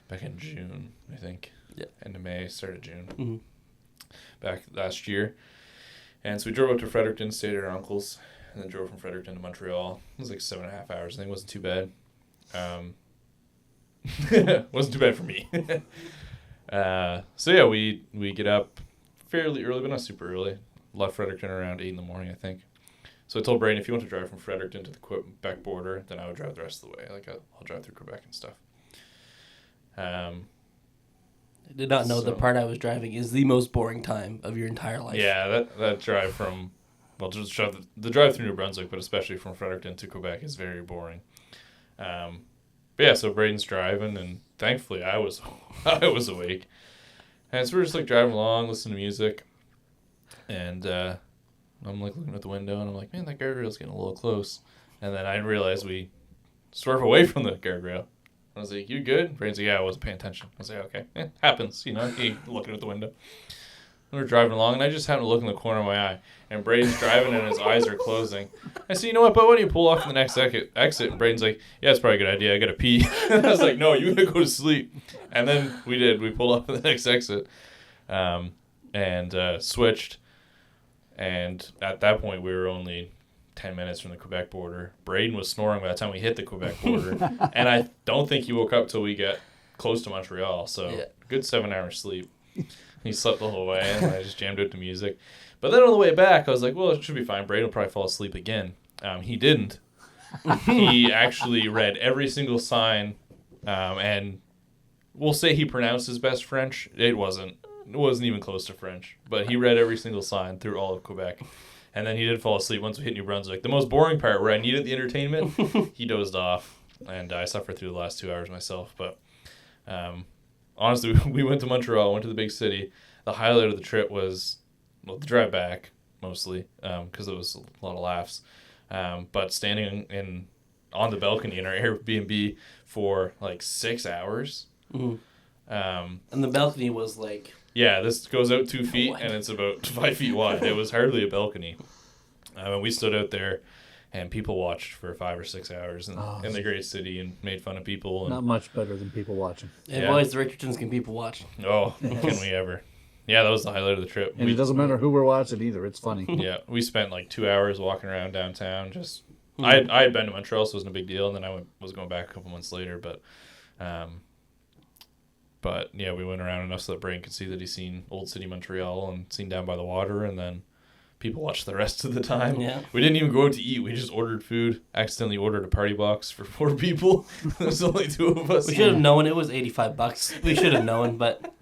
back in June, I think. Yeah. End of May, start of June. Mm-hmm. Back last year. And so we drove up to Fredericton, stayed at our uncle's, and then drove from Fredericton to Montreal. It was like 7.5 hours. I think it wasn't too bad. Wasn't too bad for me. So yeah, we get up fairly early, but not super early. Left Fredericton around 8 in the morning, I think. So I told Braydon, if you want to drive from Fredericton to the Quebec border, then I would drive the rest of the way. Like I'll drive through Quebec and stuff. I did not know the part I was driving is the most boring time of your entire life. Yeah, that drive from, well, just the drive through New Brunswick, but especially from Fredericton to Quebec is very boring. But yeah, so Braydon's driving, and thankfully I was awake. And so we're just like driving along, listening to music, and I'm like looking at the window, and I'm like, man, that guardrail's getting a little close. And then I realized we swerve away from the guardrail. I was like, you good? Braydon's like, yeah, I wasn't paying attention. I was like, okay, happens, you looking at the window. We were driving along, and I just happened to look in the corner of my eye, and Braydon's driving, and his eyes are closing. I said, you know what, but why don't you pull off in the next exit? And Braydon's like, yeah, it's probably a good idea. I got to pee. And I was like, no, you got to go to sleep. And then we did. We pulled off in the next exit and switched. And at that point, we were only 10 minutes from the Quebec border. Braydon was snoring by the time we hit the Quebec border. And I don't think he woke up till we got close to Montreal. So yeah. Good 7 hours sleep. He slept the whole way, and I just jammed out to music. But then on the way back, I was like, well, it should be fine. Braydon will probably fall asleep again. He didn't. He actually read every single sign, and we'll say he pronounced his best French. It wasn't even close to French. But he read every single sign through all of Quebec. And then he did fall asleep once we hit New Brunswick. The most boring part, where I needed the entertainment, he dozed off. And I suffered through the last 2 hours myself. But honestly, we went to Montreal, went to the big city. The highlight of the trip was, well, the drive back, mostly, because it was a lot of laughs. But standing on the balcony in our Airbnb for like 6 hours. Mm-hmm. And the balcony was like... Yeah, this goes out 2 feet, and it's about 5 feet wide. It was hardly a balcony. And we stood out there, and people watched for 5 or 6 hours in the great city and made fun of people. And, not much better than people watching. And boys, the Richardsons can people watch. Oh, can we ever. Yeah, that was the highlight of the trip. And it doesn't matter who we're watching either. It's funny. Yeah, we spent like 2 hours walking around downtown. Just I had been to Montreal, so it wasn't a big deal. And then I was going back a couple months later. But yeah, we went around enough so that Braydon could see that he's seen Old City Montreal and seen Down by the Water. And then people watched the rest of the time. Yeah. We didn't even go out to eat. We just ordered food. Accidentally ordered a party box for 4 people. There's only 2 of us. We should have known it was $85. We should have known, but...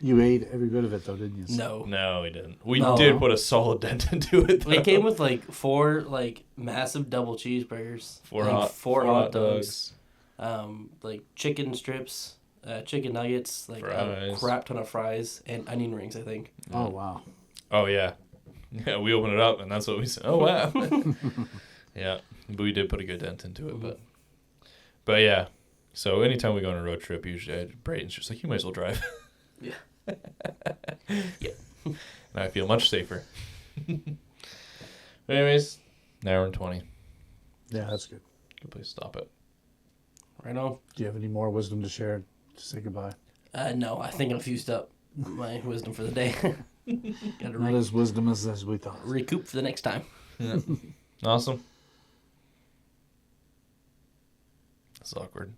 You ate every bit of it, though, didn't you? No, we didn't. We did put a solid dent into it, though. It came with, like, 4, like, massive double cheeseburgers. 4 hot dogs. Like, chicken strips, chicken nuggets, like, a crap ton of fries, and onion rings, I think. Oh, wow. Oh, yeah. Yeah, we opened it up, and that's what we said. Oh, wow. Yeah, but we did put a good dent into it, but But yeah, so anytime we go on a road trip, usually Braden's just like, you might as well drive. Yeah. Yeah. And I feel much safer. Anyways, an hour and 20. Yeah, that's good. Good place to stop it. Right on. Do you have any more wisdom to share to say goodbye? No, I think I've used up my wisdom for the day. Gotta Not as wisdom as we thought. recoup for the next time. Yeah. Awesome. That's awkward.